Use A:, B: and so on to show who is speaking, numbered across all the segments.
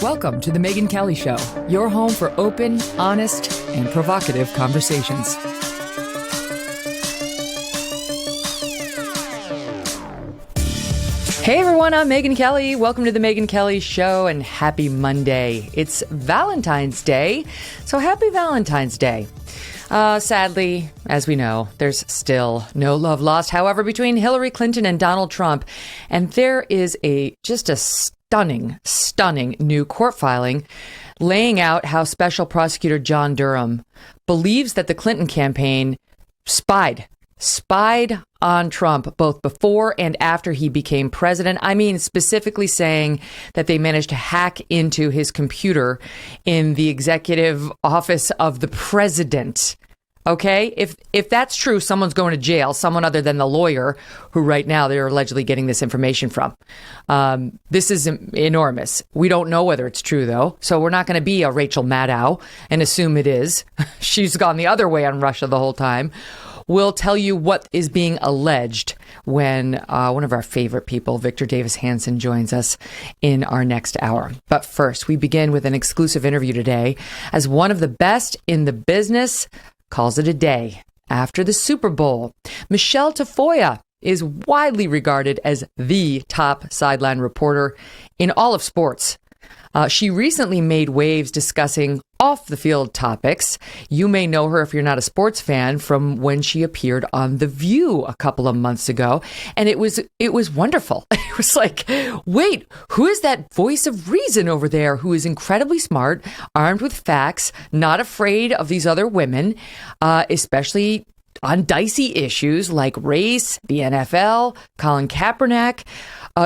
A: Welcome to the Megyn Kelly Show, your home for open, honest, and provocative conversations. Hey everyone, I'm Megyn Kelly. Welcome to the Megyn Kelly Show and happy Monday. It's Valentine's Day, so happy Valentine's Day. Sadly, as we know, there's still no love lost, however, between Hillary Clinton and Donald Trump. And there is just a stunning new court filing laying out how Special Prosecutor John Durham believes that the Clinton campaign spied on Trump both before and after he became president. I mean, specifically saying that they managed to hack into his computer in the executive office of the president. Okay, if that's true, someone's going to jail, someone other than the lawyer who right now they're allegedly getting this information from. This is enormous. We don't know whether it's true, though, so we're not going to be a Rachel Maddow and assume it is. She's gone the other way on Russia the whole time. We'll tell you what is being alleged when one of our favorite people, Victor Davis Hanson, joins us in our next hour. But first, we begin with an exclusive interview today as one of the best in the business calls it a day after the Super Bowl. Michelle Tafoya is widely regarded as the top sideline reporter in all of sports. She recently made waves discussing off-the-field topics. You may know her if you're not a sports fan from when she appeared on The View a couple of months ago. And it was wonderful. It was like, wait, who is that voice of reason over there who is incredibly smart, armed with facts, not afraid of these other women, especially on dicey issues like race, the NFL, Colin Kaepernick.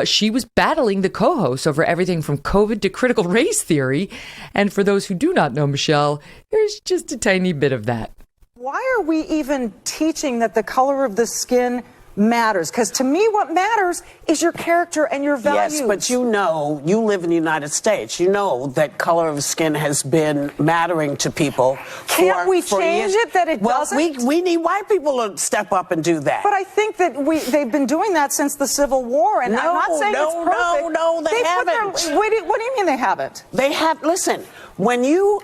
A: She was battling the co-hosts over everything from COVID to critical race theory. And for those who do not know Michelle, here's just a tiny bit of that.
B: Why are we even teaching that the color of the skin matters? Because to me, what matters is your character and your values.
C: Yes, but you know, you live in the United States. You know that color of skin has been mattering to people.
B: Can't we change it that it doesn't?
C: Well, we need white people to step up and do that.
B: But I think that they've been doing that since the Civil War, and I'm not saying it's perfect.
C: No, they haven't.
B: What do you mean they haven't?
C: They have. Listen, when you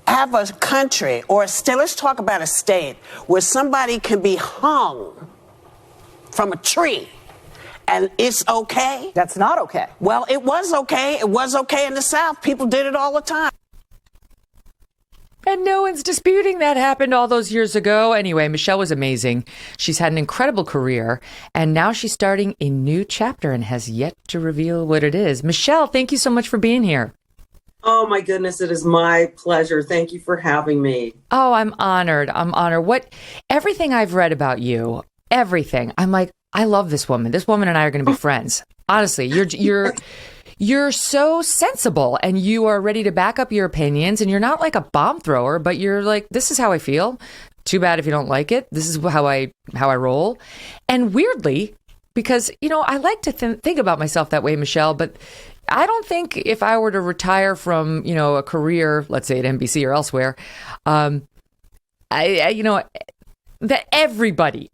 C: have a country or a state, let's talk about a state where somebody can be hung from a tree, and it's okay.
B: That's not okay.
C: Well, it was okay. It was okay in the South. People did it all the time.
A: And no one's disputing that happened all those years ago. Anyway, Michelle was amazing. She's had an incredible career, and now she's starting a new chapter and has yet to reveal what it is. Michelle, thank you so much for being here.
D: Oh, my goodness. It is my pleasure. Thank you for having me.
A: Oh, I'm honored. Everything I've read about you, everything. I'm like, I love this woman. This woman and I are going to be friends. Honestly, you're so sensible and you are ready to back up your opinions, and you're not like a bomb thrower, but you're like, this is how I feel. Too bad if you don't like it. This is how I roll. And weirdly, because, I like to think about myself that way, Michelle, but I don't think if I were to retire from, a career, let's say at NBC or elsewhere, that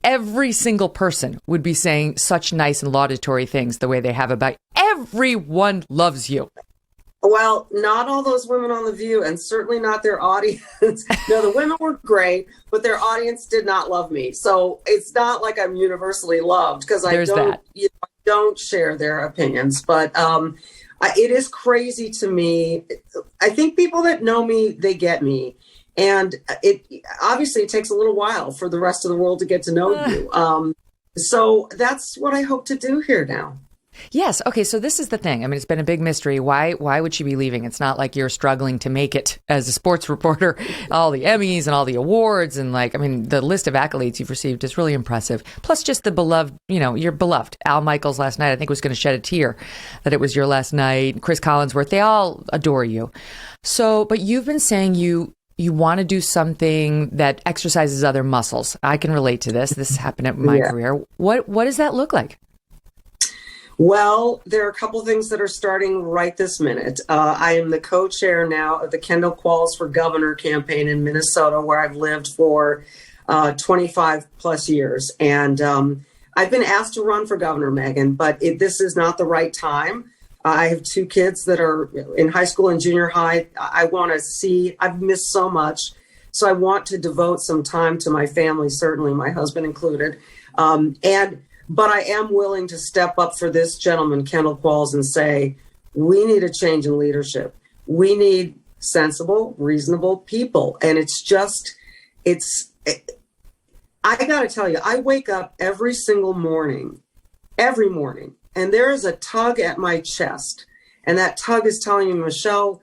A: every single person would be saying such nice and laudatory things the way they have about everyone loves you.
D: Well, not all those women on The View, and certainly not their audience. No, the women were great, but their audience did not love me. So it's not like I'm universally loved because I don't share their opinions. But it is crazy to me. I think people that know me, they get me. And it takes a little while for the rest of the world to get to know you. So that's what I hope to do here now.
A: Yes. Okay. So this is the thing. I mean, it's been a big mystery. Why would she be leaving? It's not like you're struggling to make it as a sports reporter, all the Emmys and all the awards. And the list of accolades you've received is really impressive. Plus just the beloved, you're beloved. Al Michaels last night, I think, was going to shed a tear that it was your last night. Chris Collinsworth, they all adore you. So, but you've been saying you want to do something that exercises other muscles. I can relate to this. This happened at my career. What does that look like?
D: Well, there are a couple things that are starting right this minute. I am the co-chair now of the Kendall Qualls for Governor campaign in Minnesota, where I've lived for 25 plus years. And I've been asked to run for governor, Megyn, but this is not the right time. I have 2 kids that are in high school and junior high. I want to see, I've missed so much. So I want to devote some time to my family, certainly my husband included. But I am willing to step up for this gentleman, Kendall Qualls, and say, we need a change in leadership. We need sensible, reasonable people. And I got to tell you, I wake up every morning, and there is a tug at my chest. And that tug is telling me, Michelle,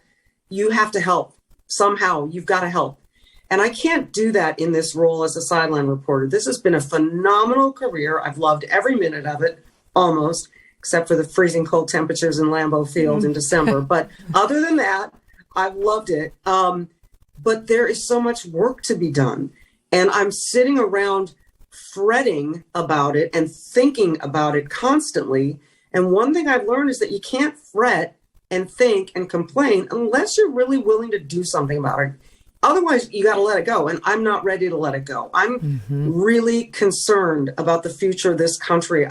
D: you have to help. Somehow, you've got to help. And I can't do that in this role as a sideline reporter. This has been a phenomenal career. I've loved every minute of it, almost, except for the freezing cold temperatures in Lambeau Field in December. But other than that, I've loved it. But there is so much work to be done. And I'm sitting around fretting about it and thinking about it constantly. And one thing I've learned is that you can't fret and think and complain unless you're really willing to do something about it. Otherwise, you got to let it go. And I'm not ready to let it go. I'm really concerned about the future of this country.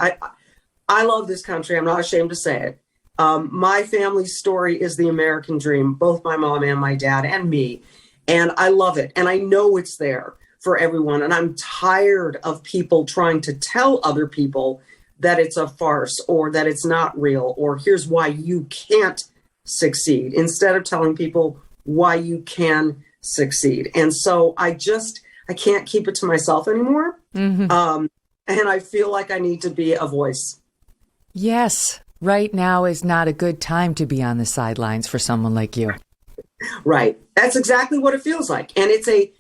D: I love this country. I'm not ashamed to say it. My family's story is the American dream, both my mom and my dad and me. And I love it. And I know it's there for everyone. And I'm tired of people trying to tell other people that it's a farce or that it's not real or here's why you can't succeed instead of telling people why you can succeed. And so I can't keep it to myself anymore. And I feel like I need to be a voice. Yes.
A: Right now is not a good time to be on the sidelines for someone like you.
D: Right. That's exactly what it feels like. And it's the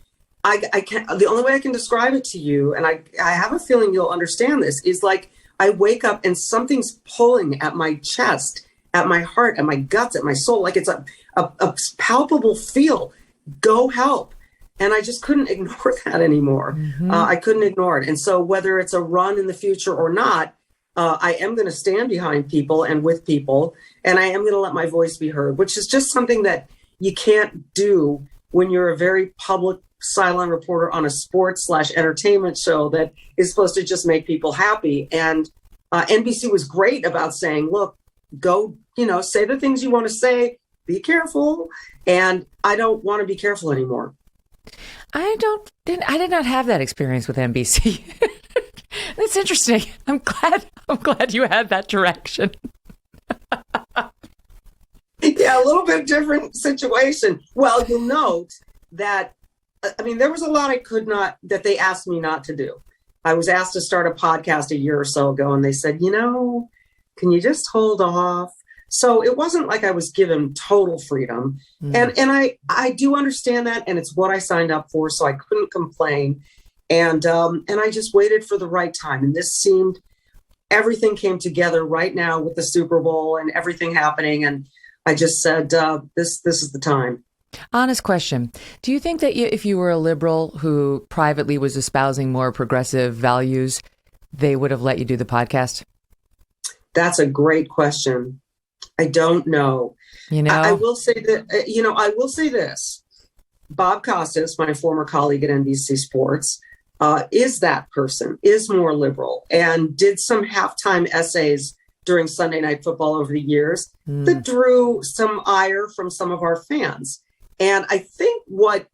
D: only way I can describe it to you, and I have a feeling you'll understand this, is like I wake up and something's pulling at my chest, at my heart, at my guts, at my soul, like it's a palpable feel. Go help. And I just couldn't ignore that anymore. I couldn't ignore it. And so whether it's a run in the future or not, I am going to stand behind people and with people, and I am going to let my voice be heard, which is just something that you can't do when you're a very public sideline reporter on a sports/entertainment show that is supposed to just make people happy. And NBC was great about saying, look, go, say the things you want to say, be careful. And I don't want to be careful anymore.
A: I did not have that experience with NBC. That's interesting. I'm glad you had that direction.
D: Yeah, a little bit different situation. Well, you'll note that, there was a lot that they asked me not to do. I was asked to start a podcast a year or so ago, and they said, can you just hold off? So it wasn't like I was given total freedom. And I do understand that, and it's what I signed up for, so I couldn't complain. And I just waited for the right time. And everything came together right now with the Super Bowl and everything happening. And I just said, this is the time.
A: Honest question. Do you think that if you were a liberal who privately was espousing more progressive values, they would have let you do the podcast?
D: That's a great question. I don't know. I will say that, I will say this. Bob Costas, my former colleague at NBC Sports, is that person, is more liberal, and did some halftime essays during Sunday Night Football over the years that drew some ire from some of our fans. And I think what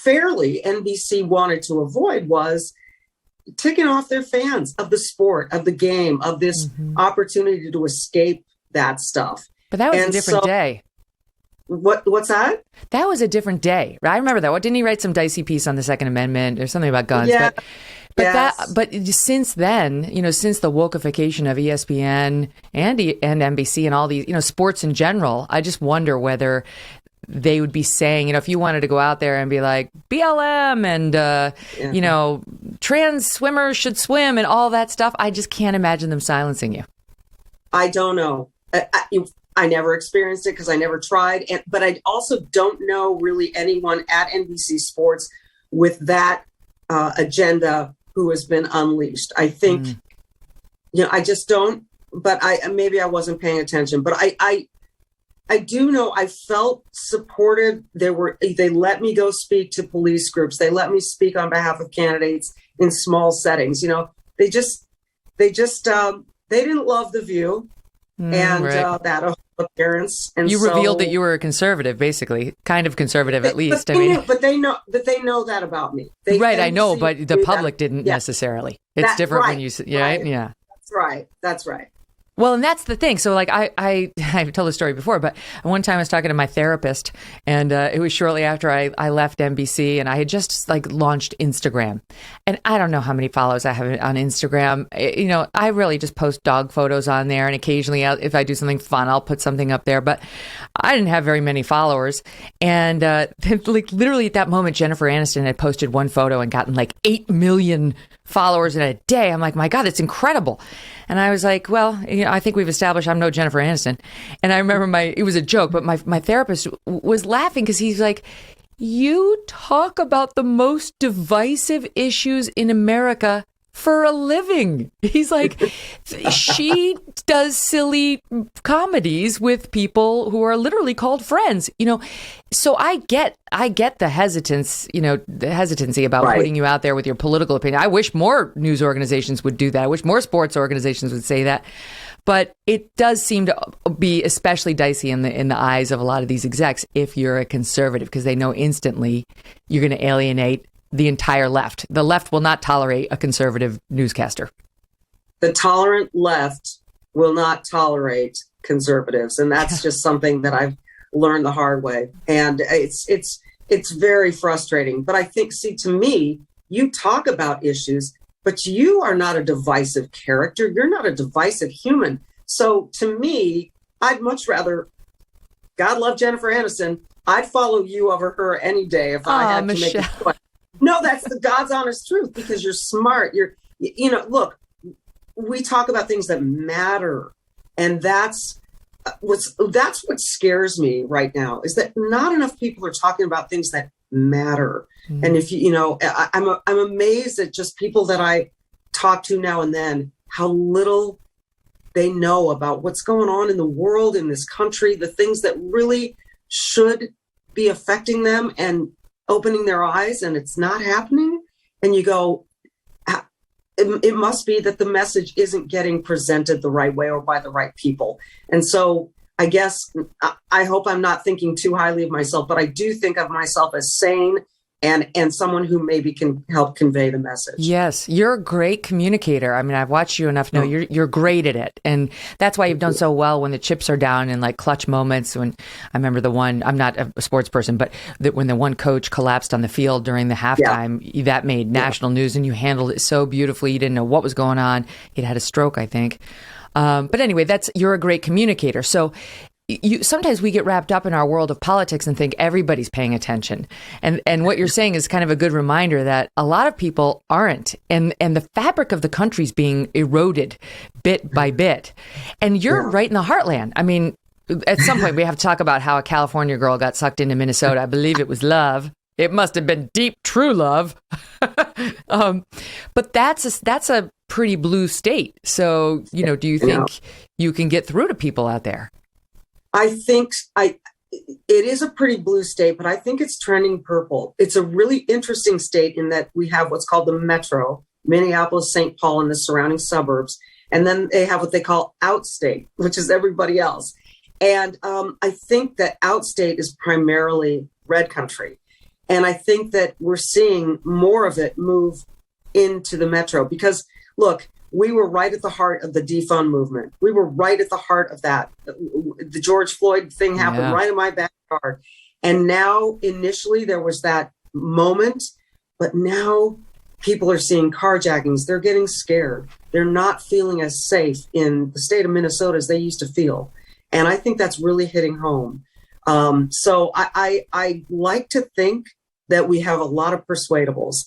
D: fairly NBC wanted to avoid was ticking off their fans of the sport, of the game, of this opportunity to escape that stuff.
A: But that was a different day.
D: What's that?
A: That was a different day. I remember that. What, didn't he write some dicey piece on the Second Amendment or something about guns?
D: Yeah.
A: But since then, since the wokeification of ESPN and NBC and all these, sports in general, I just wonder whether they would be saying, if you wanted to go out there and be like BLM and, trans swimmers should swim and all that stuff, I just can't imagine them silencing you.
D: I don't know. I never experienced it because I never tried. But I also don't know really anyone at NBC Sports with that agenda who has been unleashed. I think, I just don't, but maybe I wasn't paying attention, but I do know I felt supported. They let me go speak to police groups. They let me speak on behalf of candidates in small settings. They didn't love The View. And right. appearance. And
A: you revealed that you were a conservative, basically, kind of conservative at least.
D: But they know that about me.
A: Right, I know, but the public didn't necessarily. It's different when you say,
D: right.
A: Yeah.
D: That's right.
A: Well, and that's the thing. So, like, I've told the story before, but one time I was talking to my therapist, and it was shortly after I left NBC, and I had just like launched Instagram, and I don't know how many followers I have on Instagram. I really just post dog photos on there, and occasionally, if I do something fun, I'll put something up there. But I didn't have very many followers, and like literally at that moment, Jennifer Aniston had posted one photo and gotten like 8 million followers in a day. I'm like, my God, that's incredible. And I was like, well, I think we've established I'm no Jennifer Aniston. And I remember it was a joke, but my therapist was laughing because he's like, you talk about the most divisive issues in America for a living. He's like, she does silly comedies with people who are literally called friends, So I get the hesitancy about putting you out there with your political opinion. I wish more news organizations would do that. I wish more sports organizations would say that. But it does seem to be especially dicey in the eyes of a lot of these execs if you're a conservative, because they know instantly you're going to alienate the entire left. The left will not tolerate a conservative newscaster.
D: The tolerant left will not tolerate conservatives, and that's just something that I've learned the hard way. And it's very frustrating. But I think, to me, you talk about issues, but you are not a divisive character. You're not a divisive human. So to me, I'd much rather, God love Jennifer Aniston, I'd follow you over her any day if I had to make a choice. No, that's the God's honest truth, because you're smart. Look, we talk about things that matter. And that's what scares me right now, is that not enough people are talking about things that matter. Mm-hmm. And if I'm amazed at just people that I talk to now and then, how little they know about what's going on in the world, in this country, the things that really should be affecting them and opening their eyes, and it's not happening. And you go, it must be that the message isn't getting presented the right way or by the right people. And so I guess I hope I'm not thinking too highly of myself, but I do think of myself as sane and someone who maybe can help convey the message.
A: Yes, you're a great communicator. I mean, I've watched you enough to know you're great at it. And that's why you've done so well when the chips are down in like clutch moments. When I remember the one, I'm not a sports person, but when the one coach collapsed on the field during the halftime, that made national news, and you handled it so beautifully. You didn't know what was going on. He'd had a stroke, I think. But anyway, you're a great communicator. So sometimes we get wrapped up in our world of politics and think everybody's paying attention. And what you're saying is kind of a good reminder that a lot of people aren't. And the fabric of the country's being eroded bit by bit. And you're right in the heartland. I mean, at some point we have to talk about how a California girl got sucked into Minnesota. I believe it was love. It must have been deep, true love. But that's a pretty blue state. So, do you think you can get through to people out there?
D: I think it is a pretty blue state, but I think it's trending purple. It's a really interesting state in that we have what's called the metro, Minneapolis, St. Paul, and the surrounding suburbs. And then they have what they call outstate, which is everybody else. And I think that outstate is primarily red country. And I think that we're seeing more of it move into the metro because, look, we were right at the heart of the defund movement. We were right at the heart of that. The George Floyd thing happened right in my backyard. And now, initially, there was that moment, but now people are seeing carjackings. They're getting scared. They're not feeling as safe in the state of Minnesota as they used to feel. And I think that's really hitting home. So I like to think that we have a lot of persuadables.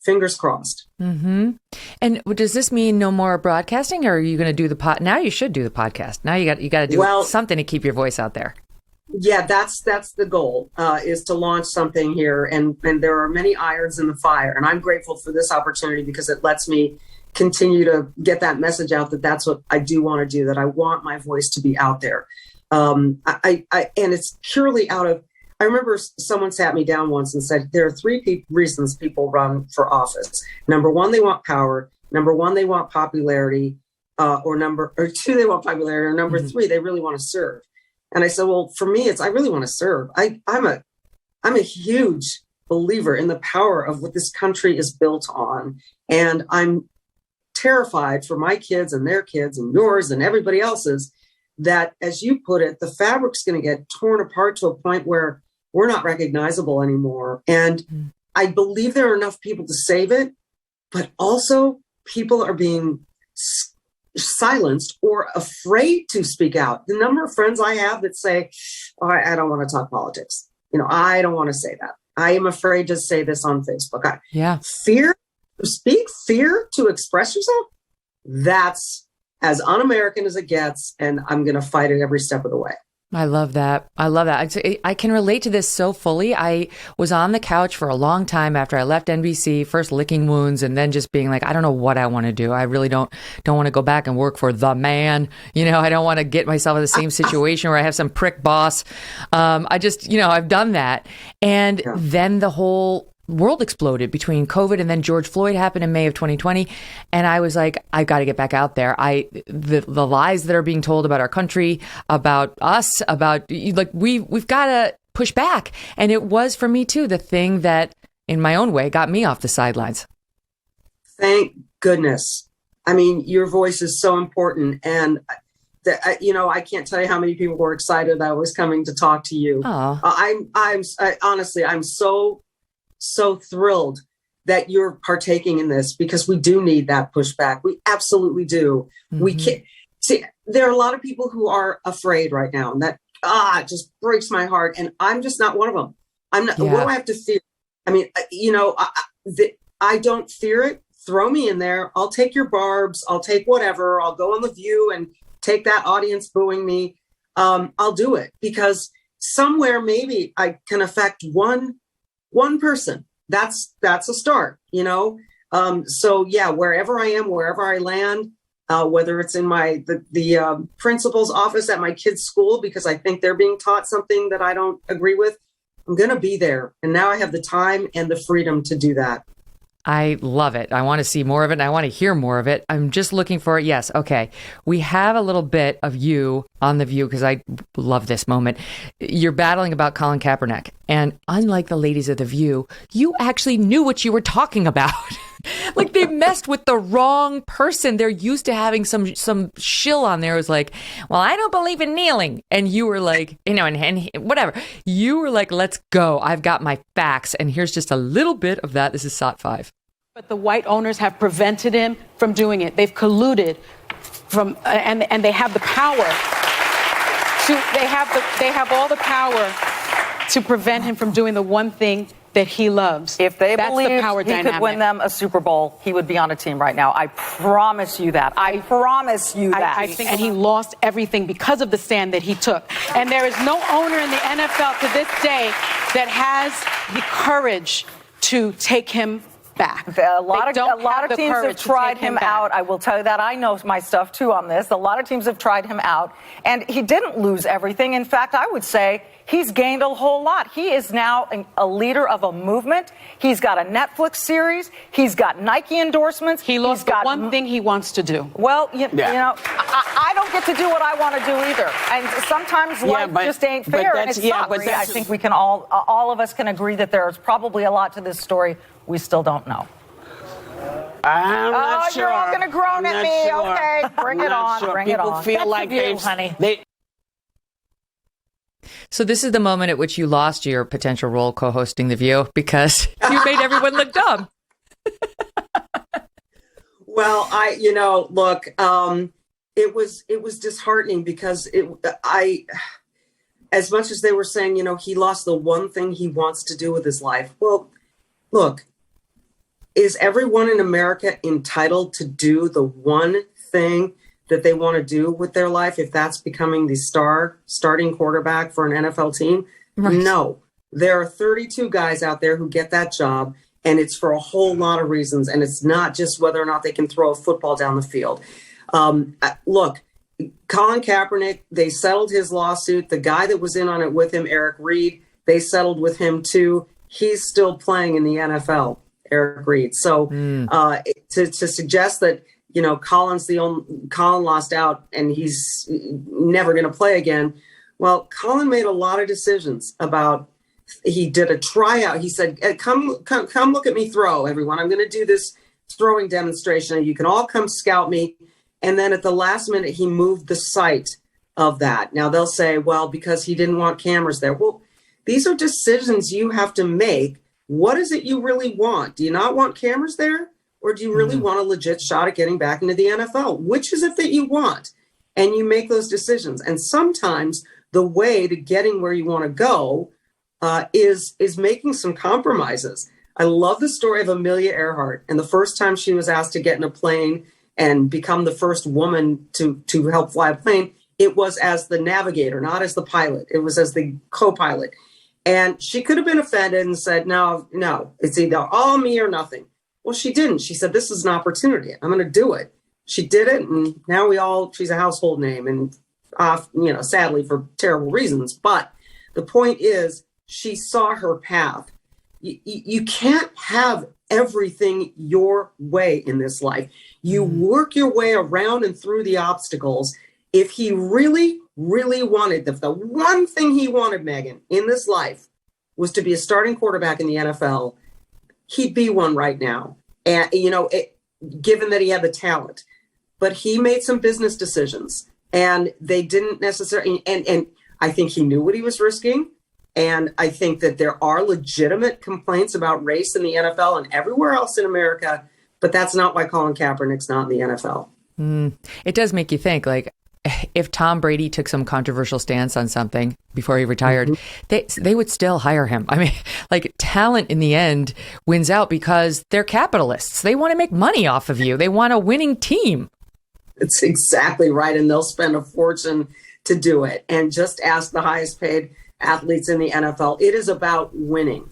D: Fingers crossed.
A: Mm-hmm. And does this mean no more broadcasting, or are you going to do the pod? Now you should do the podcast. Now you got to do something to keep your voice out there.
D: Yeah, that's the goal, is to launch something here. And there are many irons in the fire. And I'm grateful for this opportunity because it lets me continue to get that message out that that's what I do want to do, that I want my voice to be out there. And it's purely out of, I remember someone sat me down once and said, there are three reasons people run for office. Number one, they want power. Number one, they want popularity. or two, they want popularity, or number three, they really want to serve. And I said, well, for me, I really want to serve. I'm a huge believer in the power of what this country is built on. And I'm terrified for my kids and their kids and yours and everybody else's, that, as you put it, the fabric's going to get torn apart to a point where we're not recognizable anymore. And I believe there are enough people to save it, but also people are being silenced or afraid to speak out. The number of friends I have that say, oh, I don't want to talk politics. I don't want to say that. I am afraid to say this on Facebook. Fear to speak, fear to express yourself. That's as un-American as it gets. And I'm going to fight it every step of the way.
A: I love that. I can relate to this so fully. I was on the couch for a long time after I left NBC, first licking wounds and then just being like, I don't know what I want to do. I really don't want to go back and work for the man. I don't want to get myself in the same situation where I have some prick boss. I just, I've done that. And then the whole world exploded between COVID and then George Floyd happened in May of 2020. And I was like, I've got to get back out there. The lies that are being told about our country, about us, about we've got to push back. And it was for me too, the thing that in my own way got me off the sidelines.
D: Thank goodness. I mean, your voice is so important. And I can't tell you how many people were excited that I was coming to talk to you. I'm honestly, I'm so thrilled that you're partaking in this, because we do need that pushback. We absolutely do. We can't see, there are a lot of people who are afraid right now, and that it just breaks my heart. And I'm just not one of them. I'm not. What do I have to fear? I mean, I don't fear it. Throw me in there. I'll take your barbs. I'll take whatever. I'll go on The View and take that audience booing me. I'll do it, because somewhere maybe I can affect one person. That's a start, So yeah, wherever I am, wherever I land, whether it's in the principal's office at my kid's school, because I think they're being taught something that I don't agree with, I'm going to be there. And now I have the time and the freedom to do that.
A: I love it. I want to see more of it, and I want to hear more of it. I'm just looking for it. Yes. Okay. We have a little bit of you on The View, because I love this moment. You're battling about Colin Kaepernick. And unlike the ladies of The View, you actually knew what you were talking about. Like, they messed with the wrong person. They're used to having some shill on there who's like, well, I don't believe in kneeling. And you were like, and whatever. You were like, let's go. I've got my facts. And here's just a little bit of that. This is SOT 5.
E: But the white owners have prevented him from doing it. They've colluded and they have the power they have all the power to prevent him from doing the one thing that he loves.
F: If they
E: believe
F: he could win them a Super Bowl, he would be on a team right now. I promise you that. I promise you that.
E: I think, and he lost everything because of the stand that he took. And there is no owner in the NFL to this day that has the courage to take him back.
F: A lot of teams have tried him out. I will tell you that. I know my stuff too on this. A lot of teams have tried him out, and he didn't lose everything. In fact, I would say he's gained a whole lot. He is now a leader of a movement. He's got a Netflix series. He's got Nike endorsements.
E: He lost the one thing he wants to do.
F: Well, you know, I don't get to do what I want to do either. And sometimes life just ain't fair, and it sucks. I think we can all of us can agree that there's probably a lot to this story we still don't know.
C: I'm not sure.
F: You're all going to groan at me.
C: Sure.
F: Okay, bring it on.
C: Sure.
F: Bring
C: People
F: it on.
C: feel
F: That's
C: like
F: the view, honey.
A: So this is the moment at which you lost your potential role co-hosting The View, because you made everyone look dumb.
D: Well, look, it was disheartening, because as much as they were saying, he lost the one thing he wants to do with his life. Well, look, is everyone in America entitled to do the one thing that they want to do with their life, if that's becoming the starting quarterback for an NFL team? Right. No. There are 32 guys out there who get that job, and it's for a whole lot of reasons. And it's not just whether or not they can throw a football down the field. Look, Colin Kaepernick, they settled his lawsuit. The guy that was in on it with him, Eric Reed, they settled with him too. He's still playing in the NFL, Eric Reed. So to suggest that, Colin lost out and he's never going to play again. Well, Colin made a lot of decisions about, he did a tryout. He said, come look at me throw, everyone. I'm going to do this throwing demonstration and you can all come scout me. And then at the last minute, he moved the site of that. Now they'll say, well, because he didn't want cameras there. Well, these are decisions you have to make. What is it you really want? Do you not want cameras there? Or do you really want a legit shot at getting back into the NFL? Which is it that you want? And you make those decisions. And sometimes the way to getting where you want to go is making some compromises. I love the story of Amelia Earhart. And the first time she was asked to get in a plane and become the first woman to help fly a plane, it was as the navigator, not as the pilot. It was as the co-pilot. And she could have been offended and said, no, it's either all me or nothing. Well, she didn't. She said, this is an opportunity. I'm going to do it. She did it. And now she's a household name and, sadly for terrible reasons. But the point is, she saw her path. You can't have everything your way in this life. You work your way around and through the obstacles. If he really, really wanted, the one thing he wanted, Megyn, in this life was to be a starting quarterback in the NFL, he'd be one right now. And, given that he had the talent, but he made some business decisions and they didn't necessarily, and I think he knew what he was risking. And I think that there are legitimate complaints about race in the NFL and everywhere else in America, but that's not why Colin Kaepernick's not in the NFL.
A: It does make you think, like, if Tom Brady took some controversial stance on something before he retired, they would still hire him. I mean, like, talent in the end wins out because they're capitalists. They want to make money off of you. They want a winning team.
D: It's exactly right. And they'll spend a fortune to do it. And just ask the highest paid athletes in the NFL. It is about winning.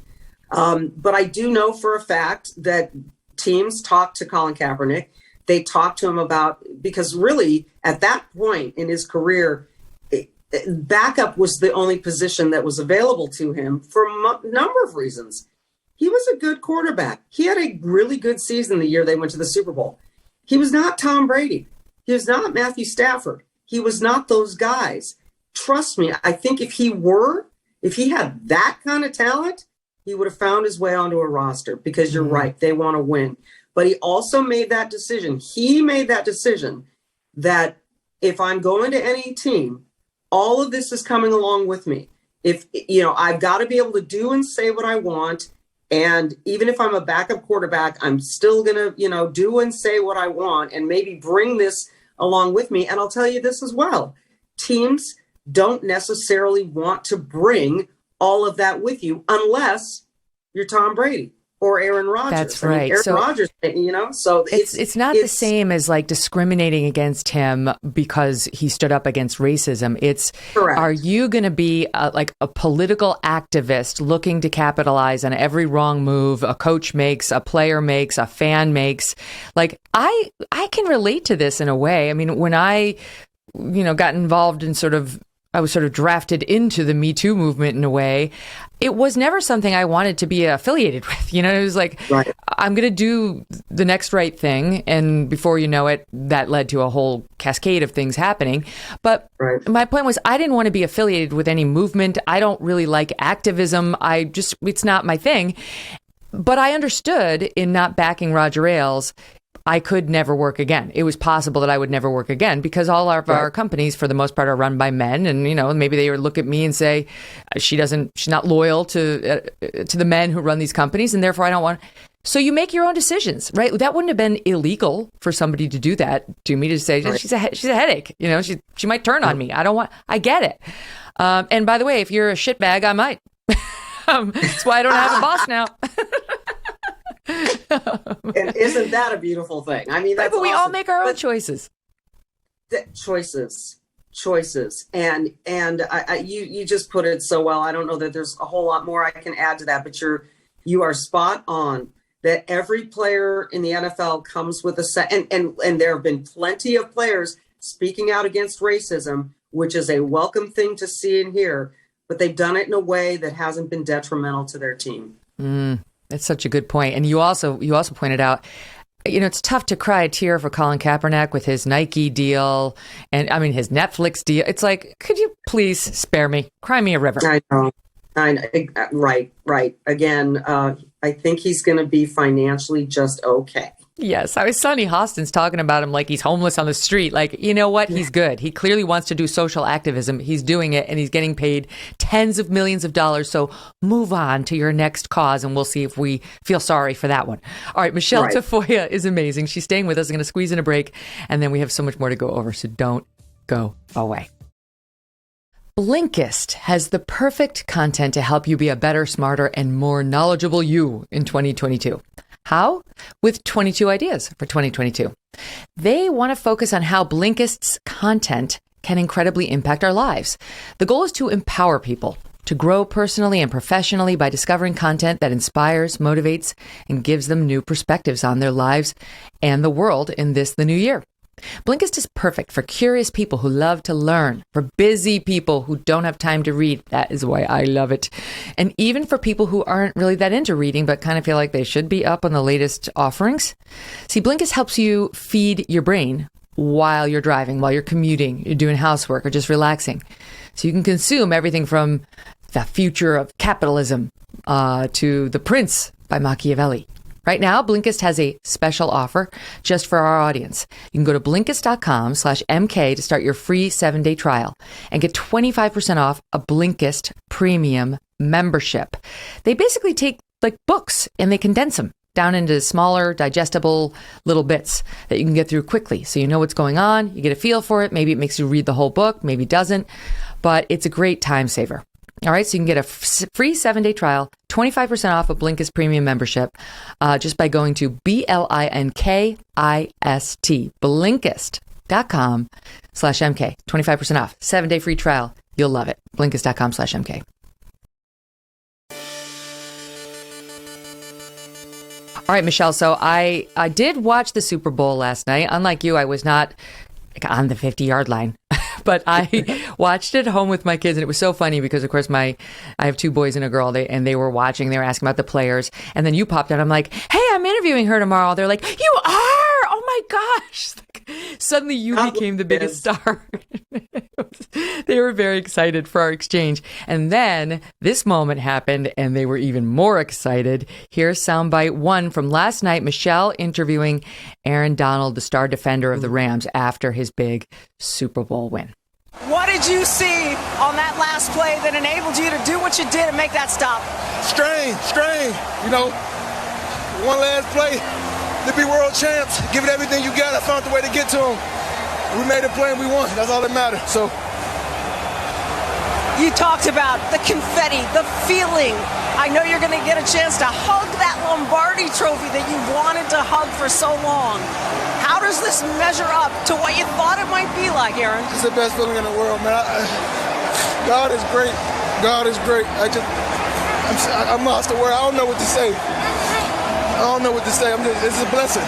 D: But I do know for a fact that teams talk to Colin Kaepernick. They talked to him about, because really at that point in his career, backup was the only position that was available to him for a number of reasons. He was a good quarterback. He had a really good season the year they went to the Super Bowl. He was not Tom Brady. He was not Matthew Stafford. He was not those guys. Trust me, I think if he had that kind of talent, he would have found his way onto a roster, because you're right, they want to win. But he also made that decision. He made that decision that if I'm going to any team, all of this is coming along with me. If, I've got to be able to do and say what I want. And even if I'm a backup quarterback, I'm still going to, do and say what I want and maybe bring this along with me. And I'll tell you this as well. Teams don't necessarily want to bring all of that with you unless you're Tom Brady or Aaron Rodgers.
A: That's right.
D: Aaron Rodgers, so
A: it's not the same as like discriminating against him because he stood up against racism. It's
D: correct.
A: Are you going to be like a political activist looking to capitalize on every wrong move a coach makes, a player makes, a fan makes? Like, I can relate to this in a way. I mean, when I, got involved in I was sort of drafted into the Me Too movement in a way. It was never something I wanted to be affiliated with. It was like, right. I'm going to do the next right thing. And before you know it, that led to a whole cascade of things happening. But my point was, I didn't want to be affiliated with any movement. I don't really like activism. It's not my thing. But I understood in not backing Roger Ailes, I could never work again. It was possible that I would never work again because all of our companies, for the most part, are run by men. And, maybe they would look at me and say, she's not loyal to the men who run these companies. And therefore, I don't want. So you make your own decisions, right? That wouldn't have been illegal for somebody to do that to me, to say, she's a headache. She might turn on me. I get it. And by the way, if you're a shitbag, I might. That's why I don't have a boss now.
D: And isn't that a beautiful thing? I mean, that's
A: but we
D: awesome.
A: all make our own choices.
D: Choices, and you just put it so well. I don't know that there's a whole lot more I can add to that, but you are spot on. That every player in the NFL comes with a set, and there have been plenty of players speaking out against racism, which is a welcome thing to see and hear. But they've done it in a way that hasn't been detrimental to their team.
A: That's such a good point. And you also pointed out it's tough to cry a tear for Colin Kaepernick with his Nike deal and his Netflix deal. It's like, could you please spare me? Cry me a river.
D: I know. Right. Again, I think he's going to be financially just okay.
A: Yes. I was Sonny Hostin's talking about him like he's homeless on the street. Like, you know what? He's good. He clearly wants to do social activism. He's doing it and he's getting paid tens of millions of dollars. So move on to your next cause and we'll see if we feel sorry for that one. All right. Michelle Tafoya is amazing. She's staying with us. I'm going to squeeze in a break and then we have so much more to go over. So don't go away. Blinkist has the perfect content to help you be a better, smarter, and more knowledgeable you in 2022. How? With 22 ideas for 2022. They want to focus on how Blinkist's content can incredibly impact our lives. The goal is to empower people to grow personally and professionally by discovering content that inspires, motivates, and gives them new perspectives on their lives and the world in the new year. Blinkist is perfect for curious people who love to learn, for busy people who don't have time to read. That is why I love it. And even for people who aren't really that into reading, but kind of feel like they should be up on the latest offerings. See, Blinkist helps you feed your brain while you're driving, while you're commuting, you're doing housework, or just relaxing. So you can consume everything from The Future of Capitalism to The Prince by Machiavelli. Right now, Blinkist has a special offer just for our audience. You can go to Blinkist.com/MK to start your free 7-day trial and get 25% off a Blinkist premium membership. They basically take like books and they condense them down into smaller, digestible little bits that you can get through quickly. So you know what's going on, you get a feel for it. Maybe it makes you read the whole book, maybe it doesn't, but it's a great time saver. All right, so you can get a free 7-day trial, 25% off a Blinkist premium membership just by going to Blinkist, Blinkist.com/MK, 25% off, 7-day free trial. You'll love it. Blinkist.com/MK. All right, Michelle, so I did watch the Super Bowl last night. Unlike you, I was not on the 50-yard line. But I watched it at home with my kids, and it was so funny because, of course, I have 2 boys and a girl, and they were watching. They were asking about the players, and then you popped out. I'm like, hey, I'm interviewing her tomorrow. They're like, you are? Oh, my gosh. Suddenly you became the biggest star. They were very excited for our exchange. And then this moment happened, and they were even more excited. Here's soundbite 1 from last night, Michelle interviewing Aaron Donald, the star defender of the Rams, after his big Super Bowl win.
F: What did you see on that last play that enabled you to do what you did and make that stop?
G: Strain. One last play to be world champs. Give it everything you got. I found the way to get to them. We made a play and we won. That's all that matters. So
F: you talked about the confetti, the feeling. I know you're going to get a chance to hug that Lombardi trophy that you wanted to hug for so long. How does this measure up to what you thought it might be like, Aaron?
G: It's the best feeling in the world, man. God is great. God is great. I'm lost for words. I don't know what to say. This is a blessing.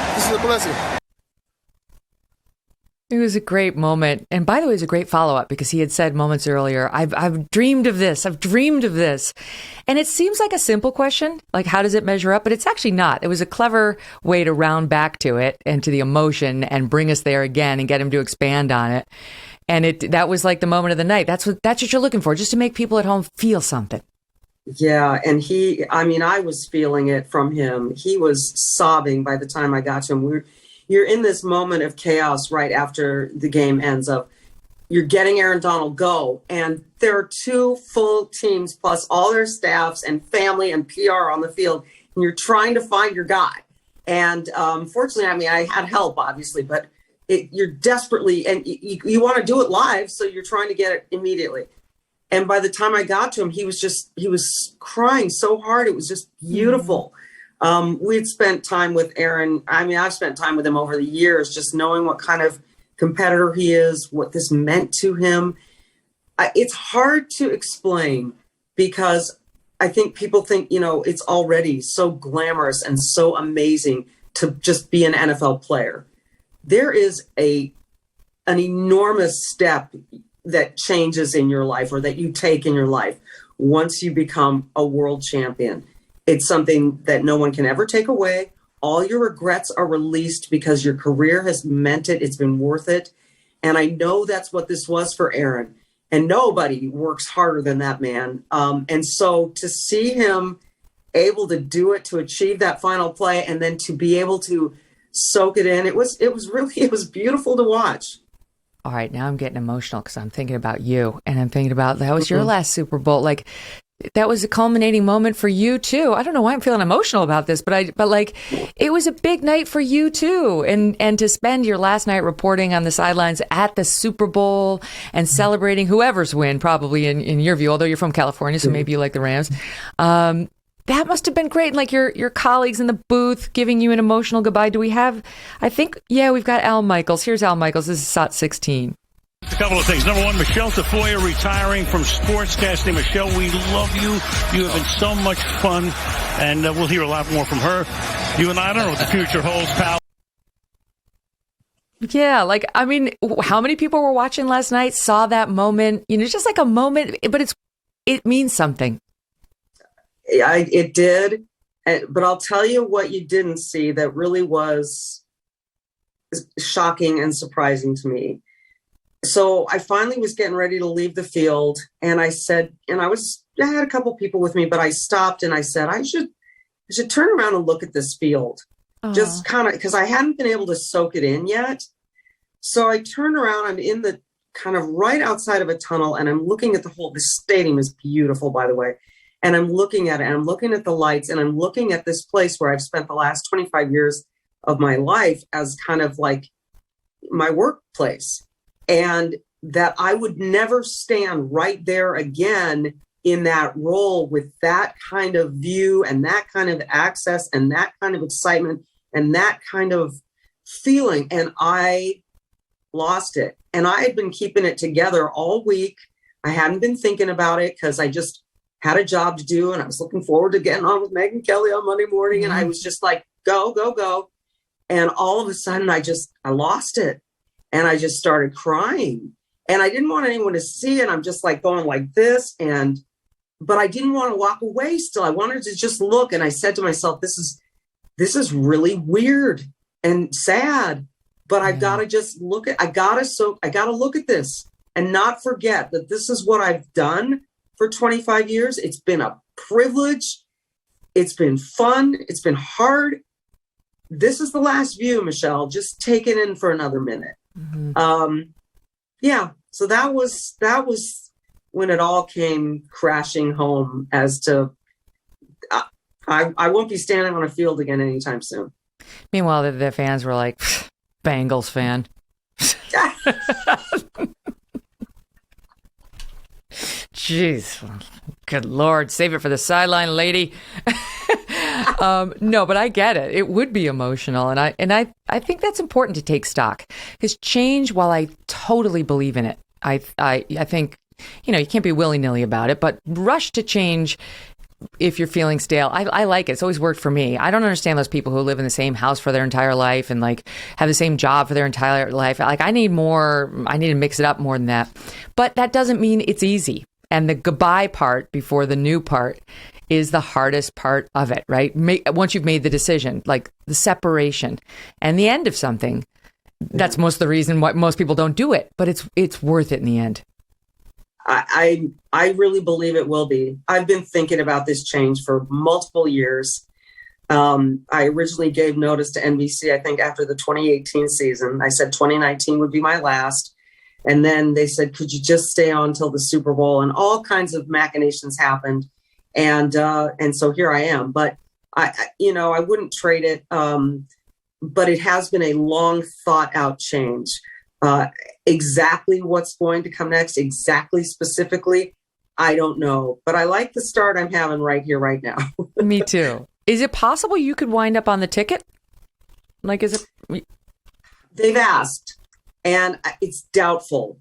A: It was a great moment. And by the way, it was a great follow-up because he had said moments earlier, I've dreamed of this. I've dreamed of this. And it seems like a simple question, like how does it measure up? But it's actually not. It was a clever way to round back to it and to the emotion and bring us there again and get him to expand on it. And that was like the moment of the night. That's what you're looking for, just to make people at home feel something.
D: Yeah, and I was feeling it from him. He was sobbing by the time I got to him. You're in this moment of chaos right after the game ends of you're getting Aaron Donald go. And there are 2 full teams plus all their staffs and family and PR on the field. And you're trying to find your guy. And fortunately, I had help, obviously, but you're desperately, and you want to do it live. So you're trying to get it immediately. And by the time I got to him, he was crying so hard. It was just beautiful. Mm-hmm. We'd spent time with Aaron. I've spent time with him over the years, just knowing what kind of competitor he is, what this meant to him. It's hard to explain because I think people think, it's already so glamorous and so amazing to just be an NFL player. There is an enormous step that changes in your life or that you take in your life once you become a world champion. It's something that no one can ever take away. all your regrets are released because your career has meant it. It's been worth it. And I know that's what this was for Aaron. And nobody works harder than that man. And so to see him able to do it, to achieve that final play, and then to be able to soak it in, it was beautiful to watch.
A: All right, now I'm getting emotional because I'm thinking about you, and I'm thinking about that was your last Super Bowl. Like, that was a culminating moment for you too. I don't know why I'm feeling emotional about this, but like, it was a big night for you too, and to spend your last night reporting on the sidelines at the Super Bowl and celebrating whoever's win, probably in your view, although you're from California, so maybe you like the Rams. That must have been great. And like your colleagues in the booth giving you an emotional goodbye. Do we have, we've got Al Michaels. Here's Al Michaels. This is SOT 16.
H: A couple of things. Number one, Michelle Tafoya retiring from sportscasting. Michelle, we love you. You have been so much fun, and we'll hear a lot more from her. You and I don't know what the future holds, pal.
A: Yeah, like, I mean, how many people were watching last night, saw that moment? You know, it's just like a moment, but it means something.
D: It did. But I'll tell you what you didn't see that really was shocking and surprising to me. So I finally was getting ready to leave the field, and I said, and I had a couple people with me, but I stopped and I said, I should turn around and look at this field. Just kind of, because I hadn't been able to soak it in yet. So I turned around, I'm in the kind of right outside of a tunnel, and I'm looking at the stadium is beautiful, by the way. And I'm looking at it, and I'm looking at the lights, and I'm looking at this place where I've spent the last 25 years of my life as kind of like my workplace. And that I would never stand right there again in that role with that kind of view and that kind of access and that kind of excitement and that kind of feeling. And I lost it. And I had been keeping it together all week. I hadn't been thinking about it because I just had a job to do, and I was looking forward to getting on with Megyn Kelly on Monday morning. And I was just like, go, go, go. And all of a sudden I lost it. And I just started crying, and I didn't want anyone to see it. I'm just like going like this. But I didn't want to walk away still. I wanted to just look. And I said to myself, this is really weird and sad, but I've got to just look at, I got to look at this and not forget that this is what I've done for 25 years. It's been a privilege. It's been fun. It's been hard. This is the last view, Michelle. Just take it in for another minute. Mm-hmm. So that was when it all came crashing home as to, I won't be standing on a field again anytime soon.
A: Meanwhile, the fans were like, Bengals fan. Jeez, good Lord, save it for the sideline, lady. No, but I get it. It would be emotional, and I think that's important to take stock, because change, while I totally believe in it, I think, you can't be willy-nilly about it, but rush to change if you're feeling stale. I like it. It's always worked for me. I don't understand those people who live in the same house for their entire life and like have the same job for their entire life. Like, I need to mix it up more than that. But that doesn't mean it's easy. And the goodbye part before the new part is the hardest part of it, right? Once you've made the decision, like the separation and the end of something, that's most of the reason why most people don't do it, but it's worth it in the end.
D: I really believe it will be. I've been thinking about this change for multiple years. I originally gave notice to NBC, I think after the 2018 season. I said 2019 would be my last. And then they said, could you just stay on till the Super Bowl? And all kinds of machinations happened. And so here I am. But I wouldn't trade it. But it has been a long thought out change. Exactly what's going to come next, exactly specifically, I don't know. But I like the start I'm having right here, right now.
A: Me too. Is it possible you could wind up on the ticket? Like, is it?
D: They've asked, and it's doubtful.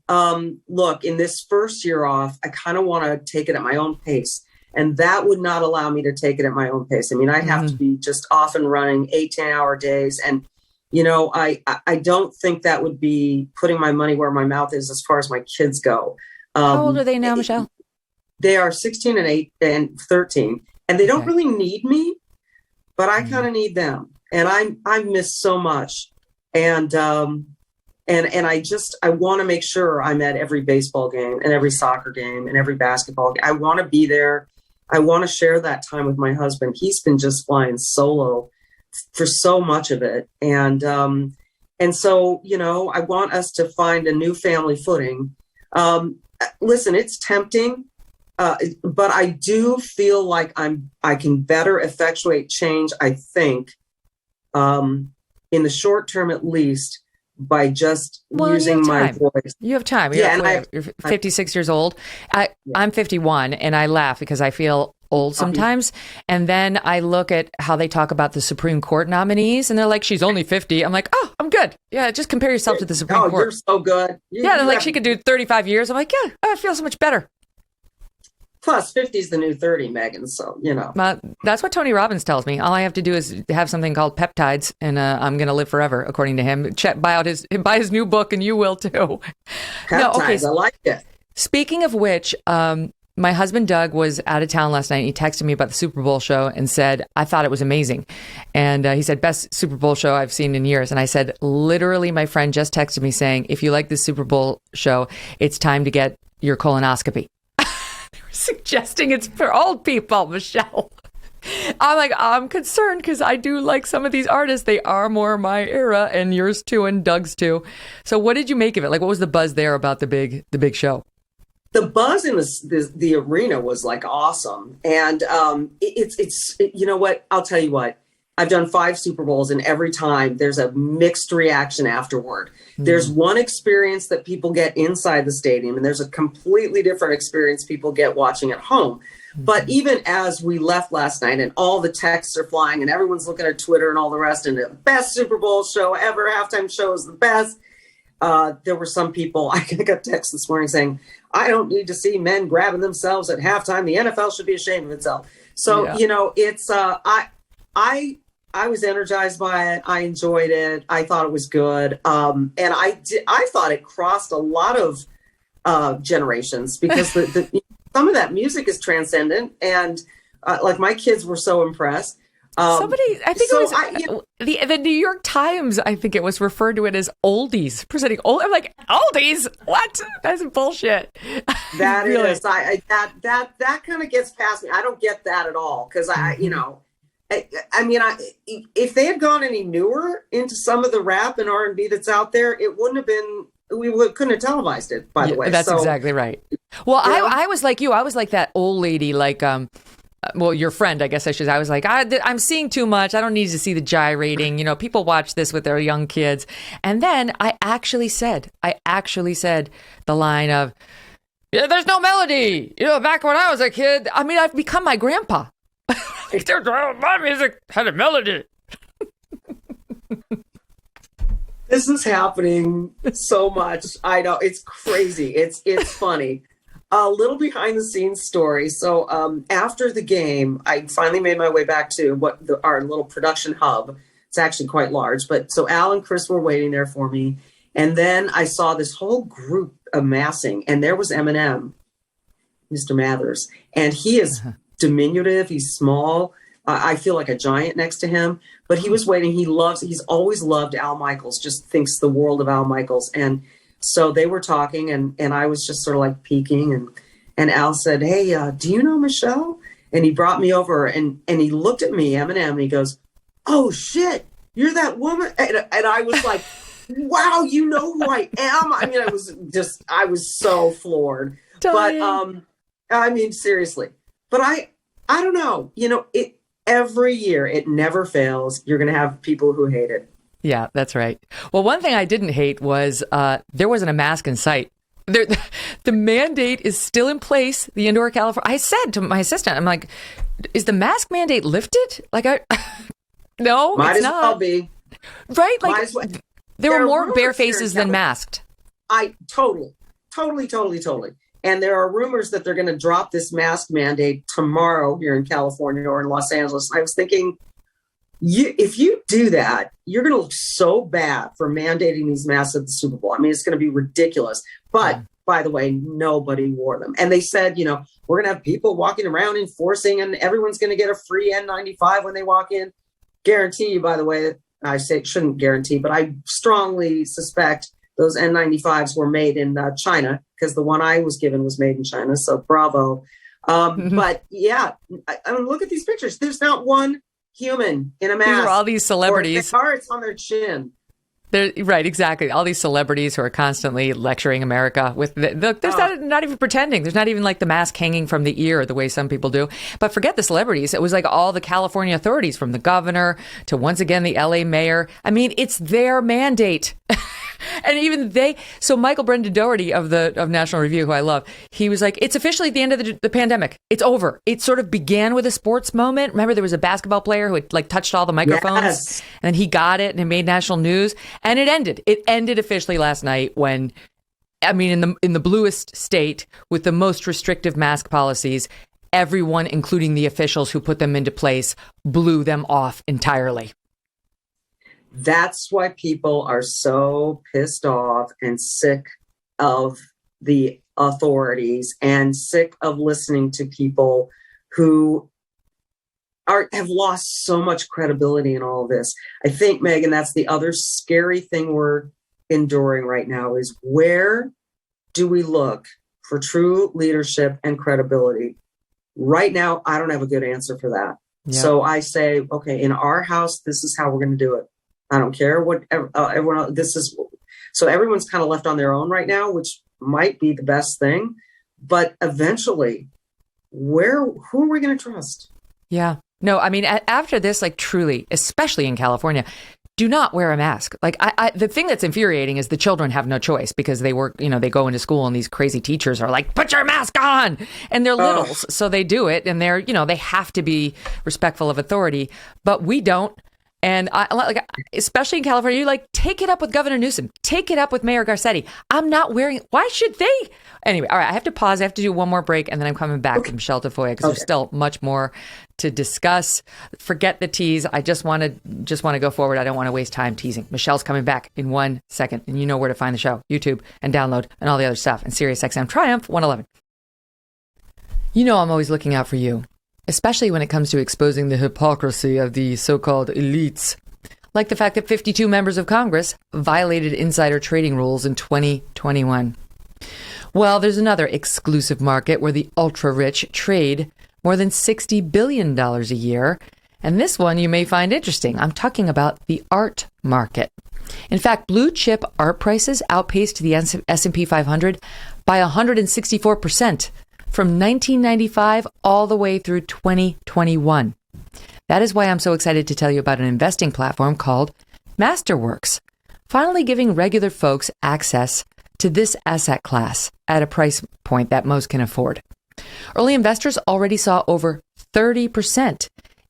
D: Look, in this first year off, I kind of want to take it at my own pace. And that would not allow me to take it at my own pace. I mean, I'd have to be just off and running 8-10-hour days. And, I don't think that would be putting my money where my mouth is as far as my kids go.
A: How old are they now, Michelle?
D: They are 16 and 8 and 13. And they don't really need me, but I kind of need them. and I miss so much. And I want to make sure I'm at every baseball game and every soccer game and every basketball game. I want to be there. I want to share that time with my husband. He's been just flying solo for so much of it. And so, I want us to find a new family footing. Listen, it's tempting, but I do feel like I can better effectuate change, I think, in the short term at least, by just using my voice.
A: You have time.
D: Yeah,
A: you're 56 years old. I'm 51, and I laugh because I feel old sometimes. And then I look at how they talk about the Supreme Court nominees, and they're like, she's only 50. I'm like, oh, I'm good. Yeah, just compare yourself to the Supreme Court.
D: You're so good.
A: They're like, she could do 35 years. I'm like, yeah, I feel so much better.
D: Plus, 50 is the new 30, Megyn. So,
A: that's what Tony Robbins tells me. All I have to do is have something called peptides, and I'm going to live forever, according to him. Buy his new book, and you will too.
D: Peptides, I like it.
A: Speaking of which, my husband Doug was out of town last night. He texted me about the Super Bowl show and said, I thought it was amazing. And he said, best Super Bowl show I've seen in years. And I said, literally, my friend just texted me saying, if you like the Super Bowl show, it's time to get your colonoscopy. Suggesting it's for old people, Michelle. I'm like, I'm concerned because I do like some of these artists. They are more my era, and yours too, and Doug's too. So what did you make of it? Like, what was the buzz there about the big show?
D: The buzz in the arena was like awesome. And it's you know what? I'll tell you what. I've done 5 Super Bowls, and every time there's a mixed reaction afterward. There's one experience that people get inside the stadium, and there's a completely different experience people get watching at home. But even as we left last night and all the texts are flying and everyone's looking at Twitter and all the rest, and the best Super Bowl show ever, halftime show is the best. There were some people, I got texts this morning saying, I don't need to see men grabbing themselves at halftime. The NFL should be ashamed of itself. So, it's, I was energized by it. I enjoyed it. I thought it was good. And I thought it crossed a lot of generations because some of that music is transcendent. And like my kids were so impressed.
A: The New York Times, I think it was referred to it as oldies, presenting old. I'm like, oldies? What? That's bullshit.
D: That
A: really
D: is. That kind of gets past me. I don't get that at all because if they had gone any newer into some of the rap and R&B that's out there, it wouldn't have been. Couldn't have televised it. By the way,
A: that's exactly right. Well, I was like you. I was like that old lady, like your friend, I guess I should. I was like, I'm seeing too much. I don't need to see the gyrating. People watch this with their young kids. And then I actually said the line of, yeah, there's no melody. Back when I was a kid, I mean, I've become my grandpa. My music had a melody.
D: This is happening so much. I know, it's crazy. It's funny. A little behind the scenes story. So after the game, I finally made my way back to our little production hub. It's actually quite large. But so Al and Chris were waiting there for me. And then I saw this whole group amassing. And there was Eminem, Mr. Mathers. And he is diminutive. He's small. I feel like a giant next to him. But he was waiting. He's always loved Al Michaels, just thinks the world of Al Michaels. And so they were talking, and I was just sort of like peeking, and Al said, hey, do you know Michelle? And he brought me over, and he looked at me, Eminem, and he goes, oh, shit, you're that woman? And I was like, wow, you know who I am? I mean, I was so floored. But, I mean, seriously. But I don't know. Every year, it never fails. You're going to have people who hate it.
A: Yeah, that's right. Well, one thing I didn't hate was there wasn't a mask in sight. The mandate is still in place. The indoor California. I said to my assistant, I'm like, is the mask mandate lifted? Like, no,
D: might
A: it's
D: as
A: not.
D: well be.
A: Right? Like, there were more bare faces than masked.
D: Totally. And there are rumors that they're going to drop this mask mandate tomorrow here in California or in Los Angeles. I was thinking, if you do that, you're going to look so bad for mandating these masks at the Super Bowl. I mean, it's going to be ridiculous. But by the way, nobody wore them. And they said, we're going to have people walking around enforcing, and everyone's going to get a free N95 when they walk in. guarantee you, by the way, that I say it shouldn't guarantee, but I strongly suspect those N95s were made in China, because the one I was given was made in China. So bravo. But yeah, I mean, look at these pictures. There's not one human in a mask.
A: These are all these celebrities.
D: Or it's on their chin.
A: Right, exactly. All these celebrities who are constantly lecturing America with there's not even pretending. There's not even like the mask hanging from the ear the way some people do. But forget the celebrities. It was like all the California authorities, from the governor to, once again, the LA mayor. I mean, it's their mandate. And even so Michael Brendan Doherty of National Review, who I love, he was like, it's officially the end of the pandemic. It's over. It sort of began with a sports moment. Remember, there was a basketball player who had like touched all the microphones,
D: yes,
A: and then he got it and it made national news. And it ended. It ended officially last night when, I mean, in the bluest state with the most restrictive mask policies, everyone, including the officials who put them into place, blew them off entirely.
D: That's why people are so pissed off and sick of the authorities and sick of listening to people who have lost so much credibility in all of this. I think, Megyn, that's the other scary thing we're enduring right now, is where do we look for true leadership and credibility? Right now, I don't have a good answer for that. Yeah. So I say, okay, in our house, this is how we're going to do it. I don't care what everyone else, this is. So everyone's kind of left on their own right now, which might be the best thing. But eventually, who are we going to trust?
A: Yeah. No, I mean, after this, like truly, especially in California, do not wear a mask. Like the thing that's infuriating is the children have no choice, because they work, they go into school and these crazy teachers are like, put your mask on. And they're littles. So they do it, and they're, they have to be respectful of authority, but we don't. And especially in California, you take it up with Governor Newsom, take it up with Mayor Garcetti. I'm not wearing it. Why should they? Anyway, all right, I have to pause. I have to do one more break, and then I'm coming back to Michelle Tafoya, because there's still much more to discuss. Forget the tease. I just want to go forward. I don't want to waste time teasing. Michelle's coming back in 1 second, and you know where to find the show: YouTube and download and all the other stuff, and SiriusXM Triumph 111. I'm always looking out for you, especially when it comes to exposing the hypocrisy of the so-called elites, like the fact that 52 members of Congress violated insider trading rules in 2021. Well, there's another exclusive market where the ultra-rich trade more than $60 billion a year, and this one you may find interesting. I'm talking about the art market. In fact, blue-chip art prices outpaced the S&P 500 by 164%. from 1995 all the way through 2021. That is why I'm so excited to tell you about an investing platform called Masterworks, finally giving regular folks access to this asset class at a price point that most can afford. Early investors already saw over 30%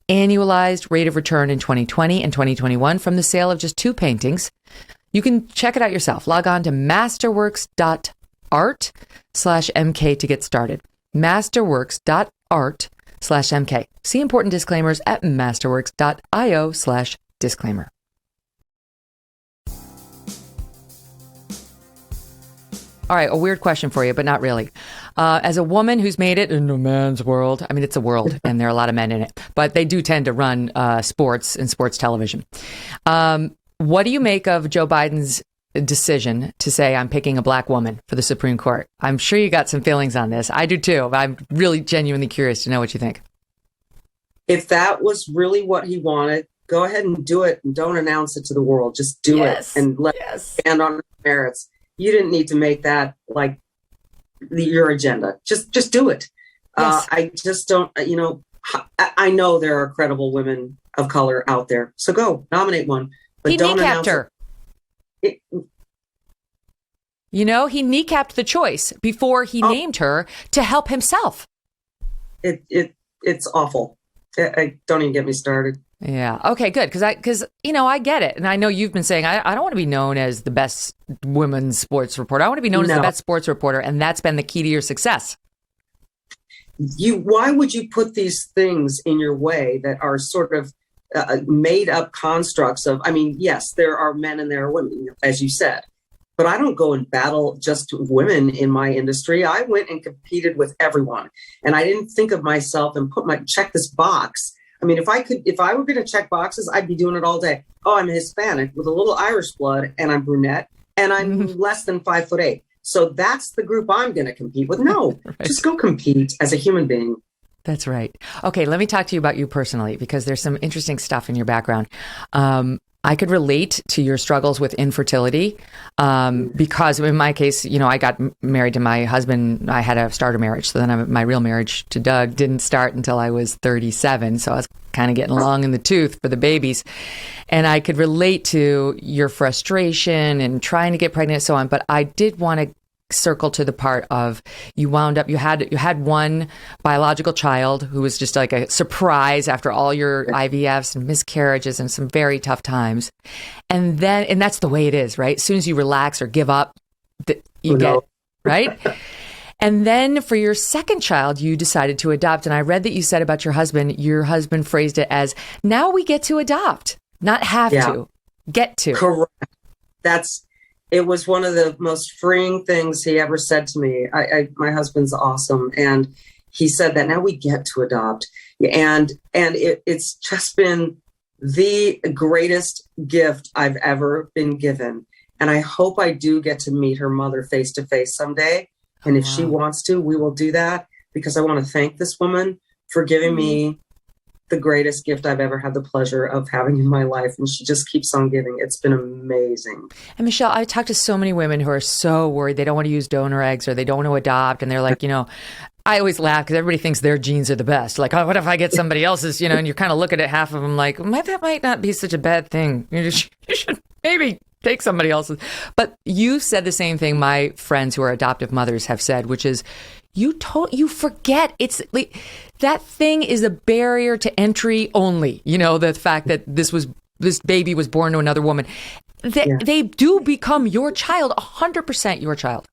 A: annualized rate of return in 2020 and 2021 from the sale of just 2 paintings. You can check it out yourself. Log on to masterworks.art/MK to get started. Masterworks.art/MK. See important disclaimers at masterworks.io/disclaimer. All right, a weird question for you, but not really. As a woman who's made it in a man's world, I mean, it's a world and there are a lot of men in it, but they do tend to run sports and sports television. What do you make of Joe Biden's decision to say, I'm picking a black woman for the Supreme Court? I'm sure you got some feelings on this. I do too, but I'm really genuinely curious to know what you think.
D: If that was really what he wanted, go ahead and do it and don't announce it to the world. Just do it and let it stand on merits. You didn't need to make that like your agenda. Just do it. Yes. I just don't, I know there are credible women of color out there. So go nominate one, but
A: he
D: don't announce
A: her. He kneecapped the choice before he named her to help himself.
D: It's awful. I don't even get me started.
A: Yeah. Okay, good. Because I get it. And I know you've been saying, I don't want to be known as the best women's sports reporter. I want to be known as the best sports reporter. And that's been the key to your success.
D: Why would you put these things in your way that are sort of made up constructs of, yes, there are men and there are women, as you said, but I don't go and battle just women in my industry. I went and competed with everyone. And I didn't think of myself and check this box. I mean, if I were going to check boxes, I'd be doing it all day. Oh, I'm Hispanic with a little Irish blood, and I'm brunette, and I'm less than 5'8". So that's the group I'm going to compete with. No,
A: right.
D: Just go compete as a human being.
A: That's right. Okay, let me talk to you about you personally, because there's some interesting stuff in your background. I could relate to your struggles with infertility because in my case, I got married to my husband. I had a starter marriage. So then my real marriage to Doug didn't start until I was 37. So I was kind of getting long in the tooth for the babies. And I could relate to your frustration and trying to get pregnant and so on. But I did want to circle to the part of you had one biological child who was just like a surprise after all your IVFs and miscarriages and some very tough times. And that's the way it is, right? As soon as you relax or give up, you get, right? And then for your second child, you decided to adopt. And I read that you said about your husband phrased it as, now we get to adopt, not have to, get to.
D: Correct. It was one of the most freeing things he ever said to me. My husband's awesome. And he said that now we get to adopt. And it's just been the greatest gift I've ever been given. And I hope I do get to meet her mother face to face someday. And if she wants to, we will do that, because I want to thank this woman for giving me the greatest gift I've ever had the pleasure of having in my life. And she just keeps on giving. It's been amazing.
A: And Michelle, I talked to so many women who are so worried they don't want to use donor eggs or they don't want to adopt. And they're like, I always laugh because everybody thinks their genes are the best. Like, oh, what if I get somebody else's, and you're kind of looking at half of them like, that might not be such a bad thing. You should maybe take somebody else's. But you said the same thing my friends who are adoptive mothers have said, which is, you forget it's like, that thing is a barrier to entry only. The fact that this baby was born to another woman, they do become your child, 100% your child.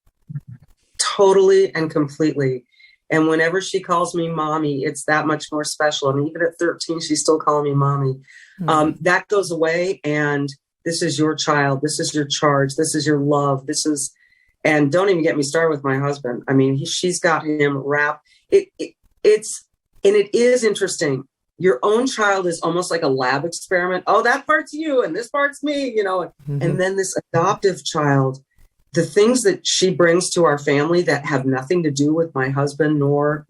D: Totally and completely. And whenever she calls me mommy, it's that much more special. I mean, even at 13, she's still calling me mommy. That goes away, and this is your child. This is your charge. This is your love. And don't even get me started with my husband. I mean, she's got him wrapped. It is interesting. Your own child is almost like a lab experiment. Oh, that part's you and this part's me, And then this adoptive child, the things that she brings to our family that have nothing to do with my husband nor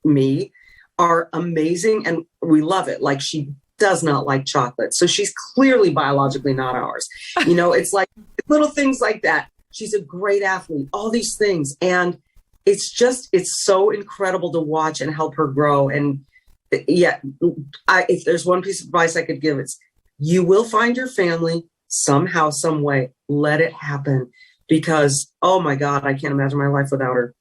D: me are amazing. And we love it. Like, she does not like chocolate. So she's clearly biologically not ours. It's like little things like that. She's a great athlete, all these things. And it's so incredible to watch and help her grow. And if there's one piece of advice I could give, it's you will find your family somehow, some way. Let it happen, because, oh my God, I can't imagine my life without her.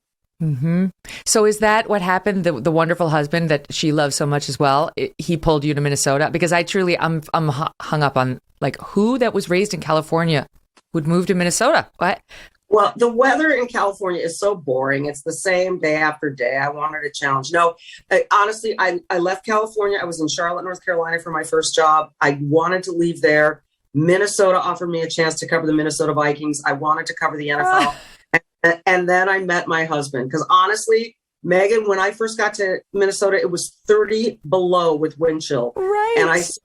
A: Mm-hmm. So is that what happened? The wonderful husband that she loves so much as well, he pulled you to Minnesota? Because I'm hung up on like who that was raised in California would move to Minnesota. What?
D: Well, the weather in California is so boring. It's the same day after day. I wanted a challenge. No, honestly, I left California. I was in Charlotte, North Carolina for my first job. I wanted to leave there. Minnesota offered me a chance to cover the Minnesota Vikings. I wanted to cover the NFL. And then I met my husband. Because honestly, Megyn, when I first got to Minnesota, it was 30 below with wind chill.
A: Right.
D: And I said,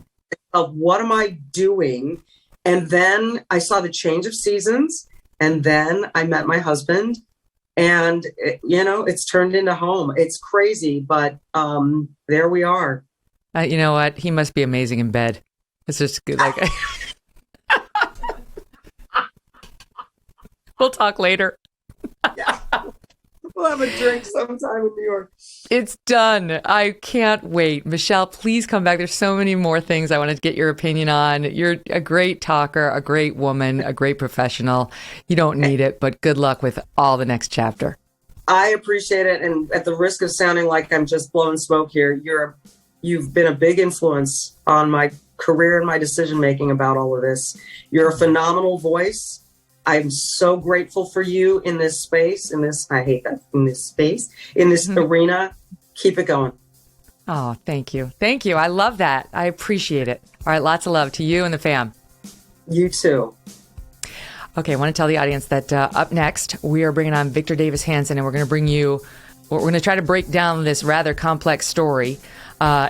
D: what am I doing? And then I saw the change of seasons, and then I met my husband, and it's turned into home. It's crazy, but there we are.
A: You know what? He must be amazing in bed. It's just good. Like, we'll talk later.
D: Yeah. We'll have a drink sometime in New York.
A: It's done. I can't wait. Michelle, please come back. There's so many more things I wanted to get your opinion on. You're a great talker, a great woman, a great professional. You don't need it, but good luck with all the next chapter.
D: I appreciate it. And at the risk of sounding like I'm just blowing smoke here, you've been a big influence on my career and my decision-making about all of this. You're a phenomenal voice. I'm so grateful for you in this space, in this arena. Keep it going.
A: Oh, thank you. Thank you. I love that. I appreciate it. All right. Lots of love to you and the fam.
D: You too.
A: Okay. I want to tell the audience that up next, we are bringing on Victor Davis Hanson, and we're going to try to break down this rather complex story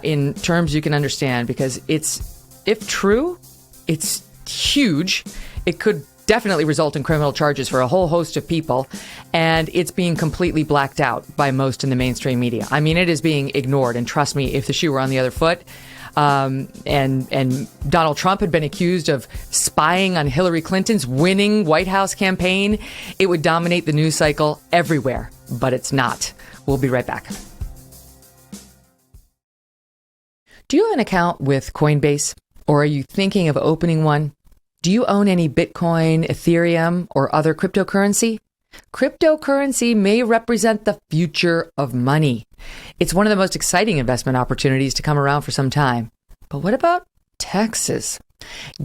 A: in terms you can understand, because if true, it's huge. It could definitely result in criminal charges for a whole host of people, and it's being completely blacked out by most in the mainstream media. I mean, it is being ignored, and trust me, if the shoe were on the other foot, and Donald Trump had been accused of spying on Hillary Clinton's winning White House campaign, it would dominate the news cycle everywhere, but it's not. We'll be right back. Do you have an account with Coinbase, or are you thinking of opening one? Do you own any Bitcoin, Ethereum, or other cryptocurrency? Cryptocurrency may represent the future of money. It's one of the most exciting investment opportunities to come around for some time. But what about taxes?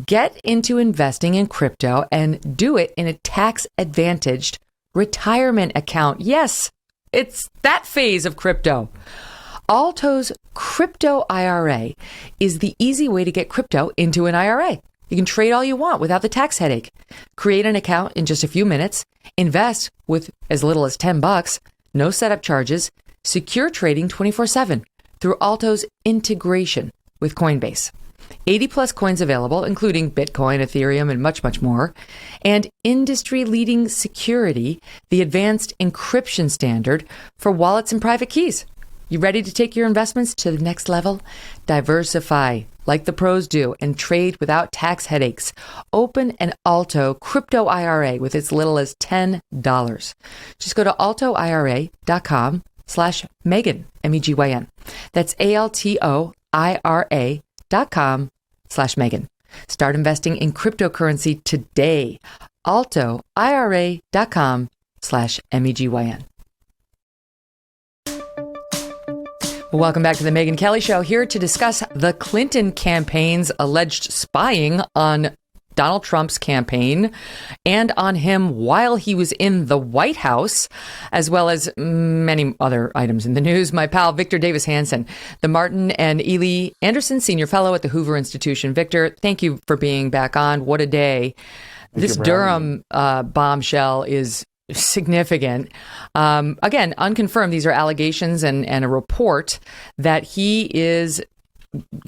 A: Get into investing in crypto and do it in a tax-advantaged retirement account. Yes, it's that phase of crypto. Alto's Crypto IRA is the easy way to get crypto into an IRA. You can trade all you want without the tax headache. Create an account in just a few minutes. Invest with as little as $10. No setup charges. Secure trading 24/7 through Alto's integration with Coinbase. 80 plus coins available, including Bitcoin, Ethereum, and much, much more. And industry-leading security, the advanced encryption standard for wallets and private keys. You ready to take your investments to the next level? Diversify like the pros do and trade without tax headaches. Open an Alto Crypto IRA with as little as $10. Just go to altoira.com/Megyn, MEGYN. That's ALTOIRA.com/Megyn. Start investing in cryptocurrency today. AltoIRA.com/MEGYN. Welcome back to the Megyn Kelly Show, here to discuss the Clinton campaign's alleged spying on Donald Trump's campaign and on him while he was in the White House, as well as many other items in the news. My pal, Victor Davis Hanson, the Martin and Ely Anderson Senior Fellow at the Hoover Institution. Victor, thank you for being back on. What a day. This Durham bombshell is significant. Again, unconfirmed. These are allegations and a report that he is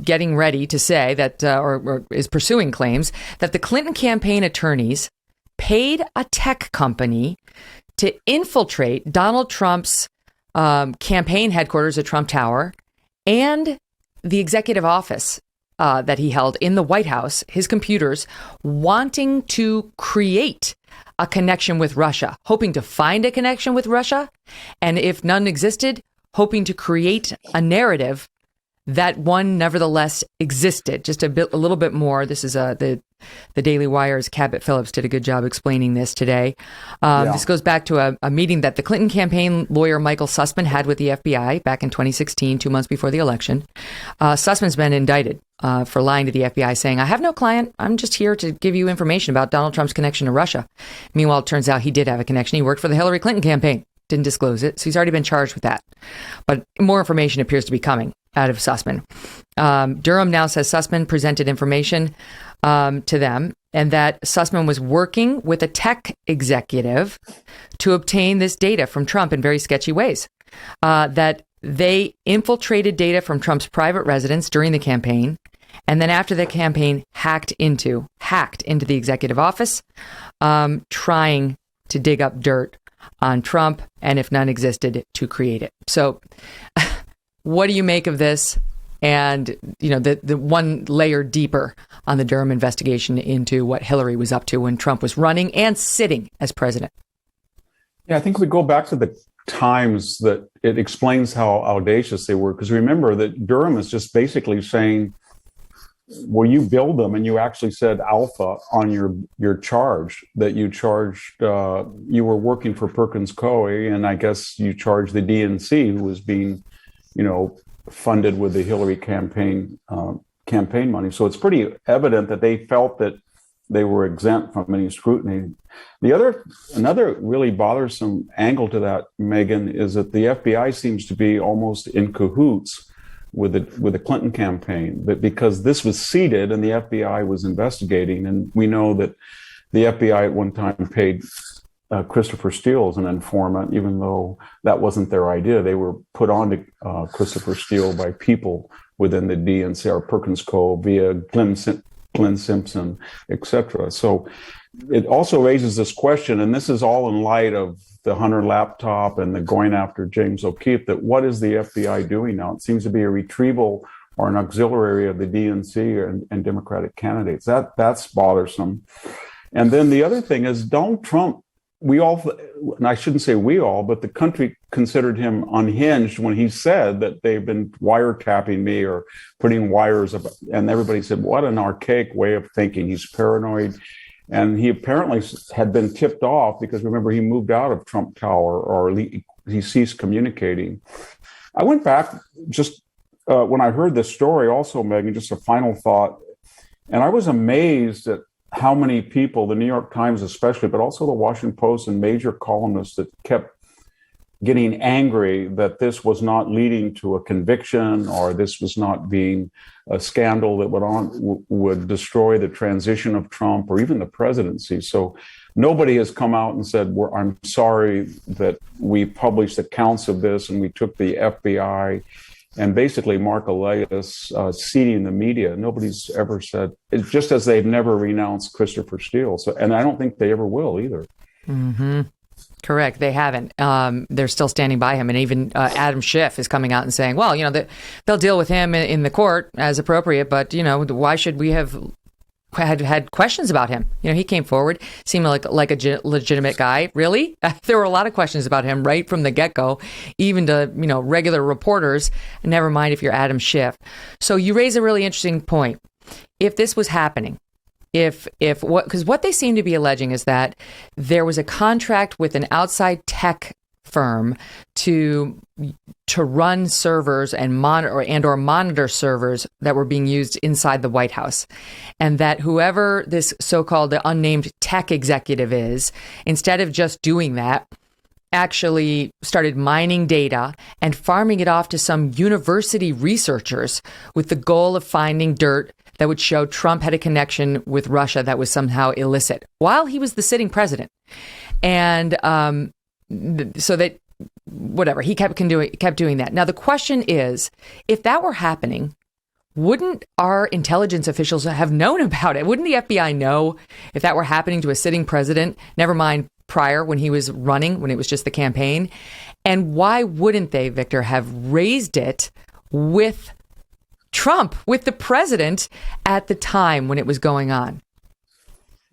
A: getting ready to say that, or is pursuing claims that the Clinton campaign attorneys paid a tech company to infiltrate Donald Trump's campaign headquarters at Trump Tower and the executive office that he held in the White House, his computers, wanting to create a connection with Russia, hoping to find a connection with Russia, and if none existed, hoping to create a narrative that one nevertheless existed. Just a little bit more. This is the Daily Wire's Cabot Phillips did a good job explaining this today. This goes back to a meeting that the Clinton campaign lawyer Michael Sussman had with the FBI back in 2016, 2 months before the election. Sussman's been indicted for lying to the FBI, saying, "I have no client. I'm just here to give you information about Donald Trump's connection to Russia." Meanwhile, it turns out he did have a connection. He worked for the Hillary Clinton campaign. Didn't disclose it. So he's already been charged with that. But more information appears to be coming out of Sussman. Durham now says Sussman presented information to them, and that Sussman was working with a tech executive to obtain this data from Trump in very sketchy ways. That they infiltrated data from Trump's private residence during the campaign, and then after the campaign hacked into the executive office, trying to dig up dirt on Trump, and if none existed, to create it. So what do you make of this? And, you know, the one layer deeper on the Durham investigation into what Hillary was up to when Trump was running and sitting as president.
I: Yeah, I think we go back to the times that it explains how audacious they were. Because remember that Durham is just basically saying, well, you billed them and you actually said alpha on your charge, that you charged, you were working for Perkins Coie, and I guess you charged the DNC, who was being, funded with the Hillary campaign money. So it's pretty evident that they felt that they were exempt from any scrutiny. Another really bothersome angle to that, Megyn, is that the FBI seems to be almost in cahoots with the Clinton campaign, but because this was seeded and the FBI was investigating, and we know that the FBI at one time paid Christopher Steele as an informant, even though that wasn't their idea. They were put on to Christopher Steele by people within the DNC, or Perkins Coie, via Glenn Simpson, etc. So it also raises this question, and this is all in light of the Hunter laptop and the going after James O'Keefe, that what is the FBI doing now? It seems to be a retrieval or an auxiliary of the DNC and Democratic candidates. That's bothersome. And then the other thing is Donald Trump, we all, and I shouldn't say we all, but the country considered him unhinged when he said that they've been wiretapping me or putting wires up, and everybody said, what an archaic way of thinking. He's paranoid. And he apparently had been tipped off because, remember, he moved out of Trump Tower, or he ceased communicating. I went back just when I heard this story also, Megyn, just a final thought, and I was amazed at how many people, the New York Times especially, but also the Washington Post and major columnists, that kept getting angry that this was not leading to a conviction, or this was not being a scandal that would destroy the transition of Trump or even the presidency. So nobody has come out and said, I'm sorry that we published accounts of this and we took the FBI and basically Mark Elias seeding the media. Nobody's ever said, it's just as they've never renounced Christopher Steele. So, and I don't think they ever will either.
A: Mm-hmm. Correct. They haven't. They're still standing by him. And even Adam Schiff is coming out and saying, well, they'll deal with him in the court as appropriate. But, why should we have had questions about him? He came forward, seemed like a legitimate guy. Really? There were a lot of questions about him right from the get-go, even to, regular reporters. Never mind if you're Adam Schiff. So you raise a really interesting point. If this was happening, because what they seem to be alleging is that there was a contract with an outside tech firm to run servers and monitor servers that were being used inside the White House, and that whoever this so-called unnamed tech executive is, instead of just doing that, actually started mining data and farming it off to some university researchers with the goal of finding dirt that would show Trump had a connection with Russia that was somehow illicit while he was the sitting president. And so that, whatever, he kept doing that. Now, the question is, if that were happening, wouldn't our intelligence officials have known about it? Wouldn't the FBI know if that were happening to a sitting president, never mind prior when he was running, when it was just the campaign? And why wouldn't they, Victor, have raised it with Trump, with the president at the time when it was going on?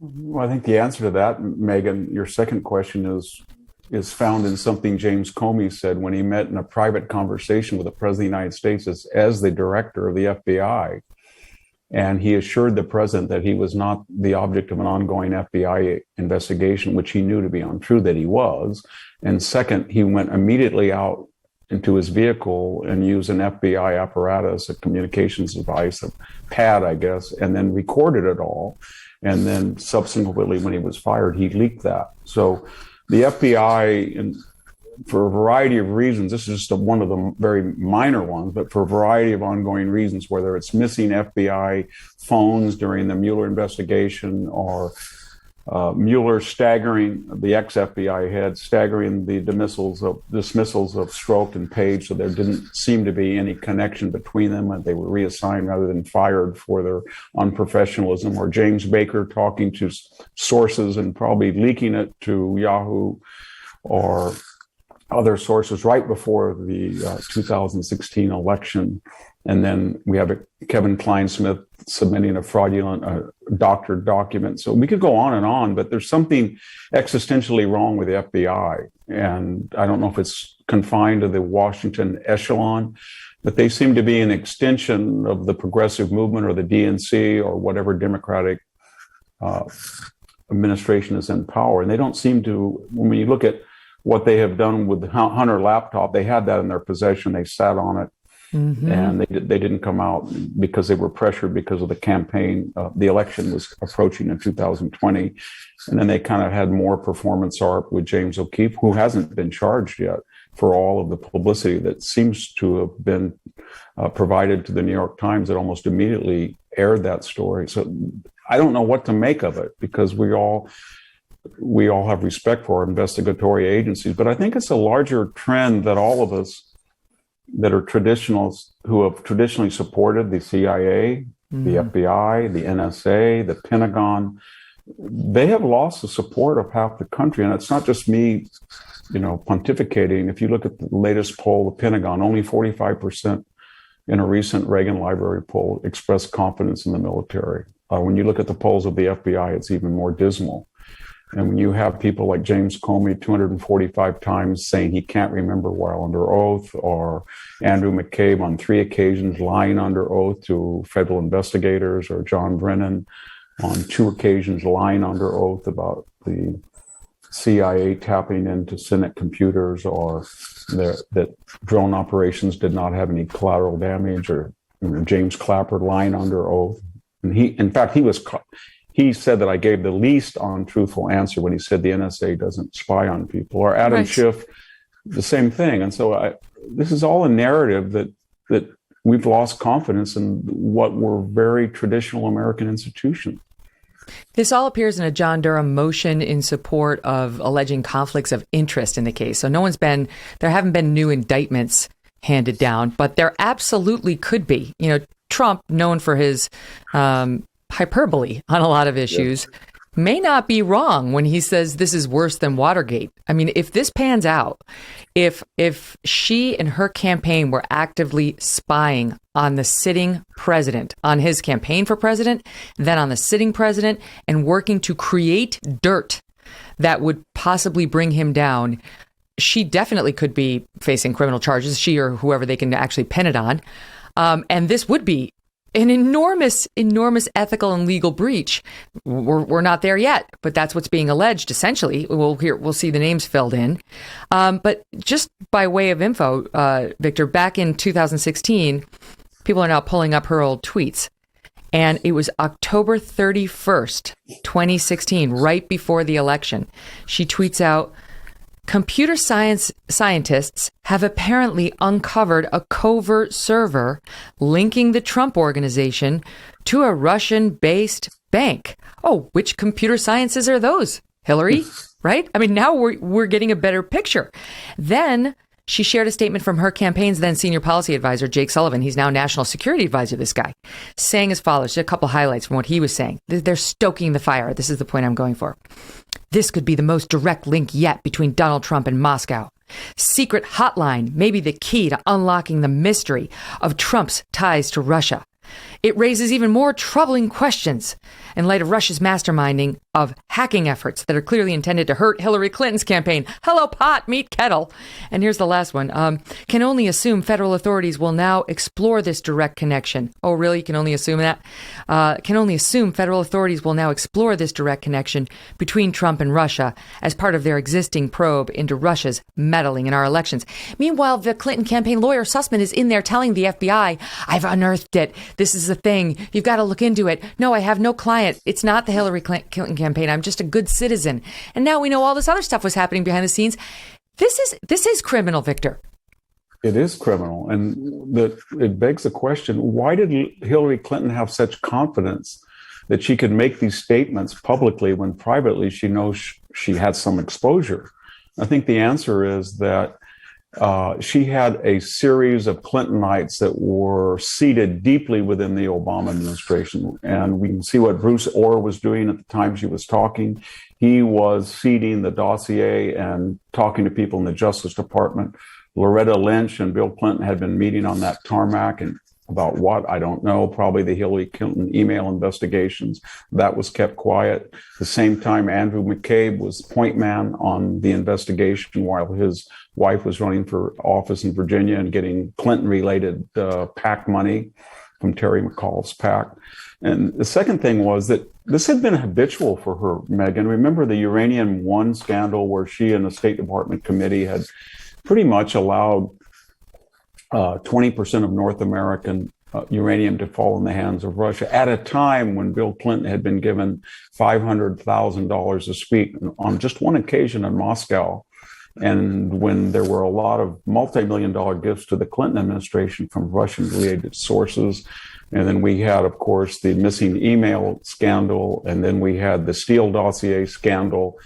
I: Well, I think the answer to that, Megyn, your second question is found in something James Comey said when he met in a private conversation with the President of the United States as the director of the FBI. And he assured the president that he was not the object of an ongoing FBI investigation, which he knew to be untrue that he was. And second, he went immediately out into his vehicle and used an FBI apparatus, a communications device, a pad, I guess, and then recorded it all. And then subsequently, when he was fired, he leaked that. So the FBI, and for a variety of reasons, this is just one of the very minor ones, but for a variety of ongoing reasons, whether it's missing FBI phones during the Mueller investigation, or Mueller staggering, the ex-FBI head, staggering the dismissals of Strzok and Page, so there didn't seem to be any connection between them, and they were reassigned rather than fired for their unprofessionalism, or James Baker talking to sources and probably leaking it to Yahoo or other sources right before the 2016 election. And then we have Kevin Kleinsmith submitting a fraudulent doctored document. So we could go on, but there's something existentially wrong with the FBI. And I don't know if it's confined to the Washington echelon, but they seem to be an extension of the progressive movement or the DNC or whatever Democratic administration is in power. And they don't seem to, when you look at what they have done with the Hunter laptop, they had that in their possession. They sat on it. Mm-hmm. And they didn't come out because they were pressured because of the campaign. The election was approaching in 2020. And then they kind of had more performance art with James O'Keefe, who hasn't been charged yet for all of the publicity that seems to have been provided to the New York Times that almost immediately aired that story. So I don't know what to make of it, because we all we all have respect for our investigatory agencies. But I think it's a larger trend that all of us that are traditionalists who have traditionally supported the CIA, the FBI, the NSA, the Pentagon, they have lost the support of half the country. And it's not just me, pontificating. If you look at the latest poll, the Pentagon, only 45% in a recent Reagan Library poll expressed confidence in the military. When you look at the polls of the FBI, it's even more dismal. And when you have people like James Comey 245 times saying he can't remember while under oath, or Andrew McCabe on 3 occasions lying under oath to federal investigators, or John Brennan on 2 occasions lying under oath about the CIA tapping into Senate computers, or that drone operations did not have any collateral damage, or James Clapper lying under oath. And he said that I gave the least untruthful answer when he said the NSA doesn't spy on people. Or Adam Schiff, the same thing. And so this is all a narrative that we've lost confidence in what were very traditional American institutions.
A: This all appears in a John Durham motion in support of alleging conflicts of interest in the case. So there haven't been new indictments handed down, but there absolutely could be. Trump, known for his hyperbole on a lot of issues, may not be wrong when he says this is worse than Watergate. I mean, if this pans out, if she and her campaign were actively spying on the sitting president, on his campaign for president, then on the sitting president, and working to create dirt that would possibly bring him down, she definitely could be facing criminal charges, she or whoever they can actually pin it on. And this would be an enormous ethical and legal breach. We're not there yet, but that's what's being alleged. Essentially, we'll see the names filled in. But just by way of info, Victor, back in 2016, people are now pulling up her old tweets, and it was October 31st, 2016, right before the election. She tweets out, "Computer scientists have apparently uncovered a covert server linking the Trump organization to a Russian-based bank." Oh, which computer sciences are those, Hillary? Right? I mean, now we're getting a better picture. Then she shared a statement from her campaign's then senior policy advisor, Jake Sullivan. He's now national security advisor, this guy, saying as follows. Just a couple highlights from what he was saying. They're stoking the fire. This is the point I'm going for. "This could be the most direct link yet between Donald Trump and Moscow. Secret hotline may be the key to unlocking the mystery of Trump's ties to Russia. It raises even more troubling questions in light of Russia's masterminding of hacking efforts that are clearly intended to hurt Hillary Clinton's campaign. Hello, pot, meet kettle." And here's the last one. "Can only assume federal authorities will now explore this direct connection." Oh, really? You can only assume that? "Can only assume federal authorities will now explore this direct connection between Trump and Russia as part of their existing probe into Russia's meddling in our elections." Meanwhile, the Clinton campaign lawyer Sussman is in there telling the FBI, "I've unearthed it. This is the thing. You've got to look into it. No, I have no client. It's not the Hillary Clinton campaign. I'm just a good citizen." And now we know all this other stuff was happening behind the scenes. This is criminal, Victor.
I: It is criminal. And it begs the question, why did Hillary Clinton have such confidence that she could make these statements publicly when privately she knows she had some exposure? I think the answer is that she had a series of Clintonites that were seated deeply within the Obama administration. And we can see what Bruce Orr was doing at the time she was talking. He was seeding the dossier and talking to people in the Justice Department. Loretta Lynch and Bill Clinton had been meeting on that tarmac, and about what, I don't know, probably the Hillary Clinton email investigations. That was kept quiet. At the same time, Andrew McCabe was point man on the investigation while his wife was running for office in Virginia and getting Clinton-related PAC money from Terry McAuliffe's PAC. And the second thing was that this had been habitual for her, Megyn. Remember the Uranium One scandal where she and the State Department committee had pretty much allowed 20% of North American uranium to fall in the hands of Russia at a time when Bill Clinton had been given $500,000 to speak on just one occasion in Moscow And when there were a lot of multi-million-dollar gifts to the Clinton administration from Russian-related sources, and then we had, of course, the missing email scandal, and then we had the Steele dossier scandal.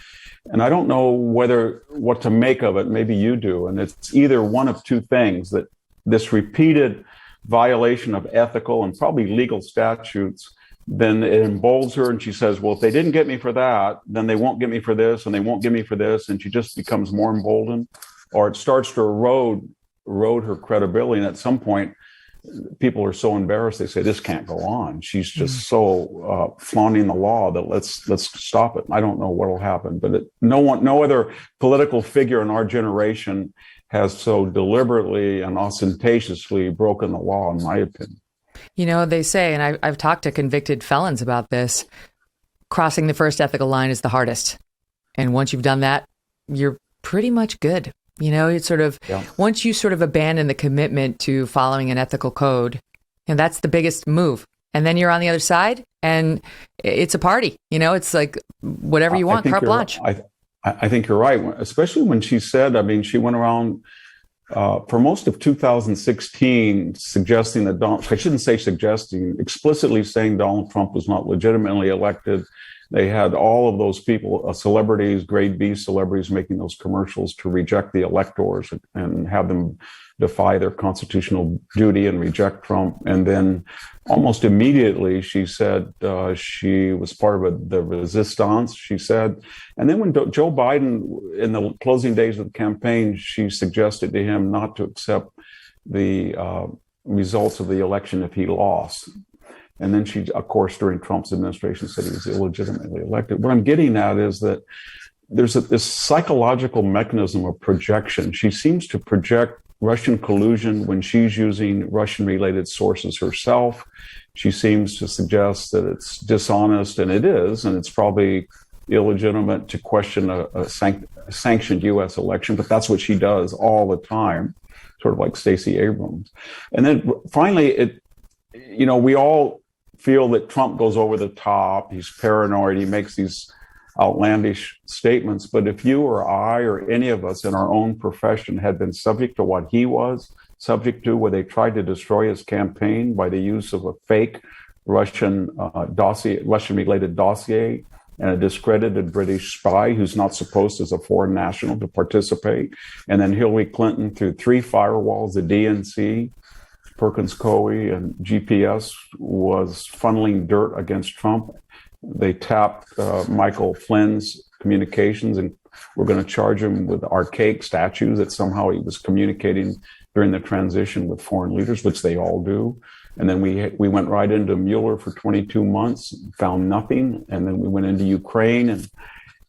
I: And I don't know what to make of it. Maybe you do. And it's either one of two things, that this repeated violation of ethical and probably legal statutes, then it emboldens her and she says, well, if they didn't get me for that, then they won't get me for this and they won't get me for this. And she just becomes more emboldened, or it starts to erode her credibility. And at some point, people are so embarrassed, they say, this can't go on. She's just so flaunting the law that let's stop it. I don't know what will happen, but no other political figure in our generation has so deliberately and ostentatiously broken the law, in my opinion.
A: You know, they say, and I've talked to convicted felons about this, crossing the first ethical line is the hardest. And once you've done that, you're pretty much good. You know, it's sort of, once you sort of abandon the commitment to following an ethical code, and that's the biggest move. And then you're on the other side and it's a party. You know, it's like whatever you want, carte blanche.
I: I think you're right, especially when she said, I mean, she went around for most of 2016 suggesting that I shouldn't say suggesting, explicitly saying Donald Trump was not legitimately elected. They had all of those people, celebrities, grade B celebrities, making those commercials to reject the electors and have them defy their constitutional duty and reject Trump. And then almost immediately, she said she was part of the resistance, she said. And then when Joe Biden, in the closing days of the campaign, she suggested to him not to accept the results of the election if he lost. And then she, of course, during Trump's administration, said he was illegitimately elected. What I'm getting at is that there's this psychological mechanism of projection. She seems to project Russian collusion when she's using Russian-related sources herself. She seems to suggest that it's dishonest, and it is, and it's probably illegitimate to question a sanctioned U.S. election, but that's what she does all the time, sort of like Stacey Abrams. And then finally, we all feel that Trump goes over the top. He's paranoid. He makes these outlandish statements. But if you or I or any of us in our own profession had been subject to what he was subject to, where they tried to destroy his campaign by the use of a fake Russian-related dossier, and a discredited British spy who's not supposed as a foreign national to participate, and then Hillary Clinton through 3 firewalls, the DNC, Perkins Coie, and GPS, was funneling dirt against Trump. They tapped Michael Flynn's communications, and we're going to charge him with archaic statutes that somehow he was communicating during the transition with foreign leaders, which they all do. And then we went right into Mueller for 22 months, found nothing. And then we went into Ukraine,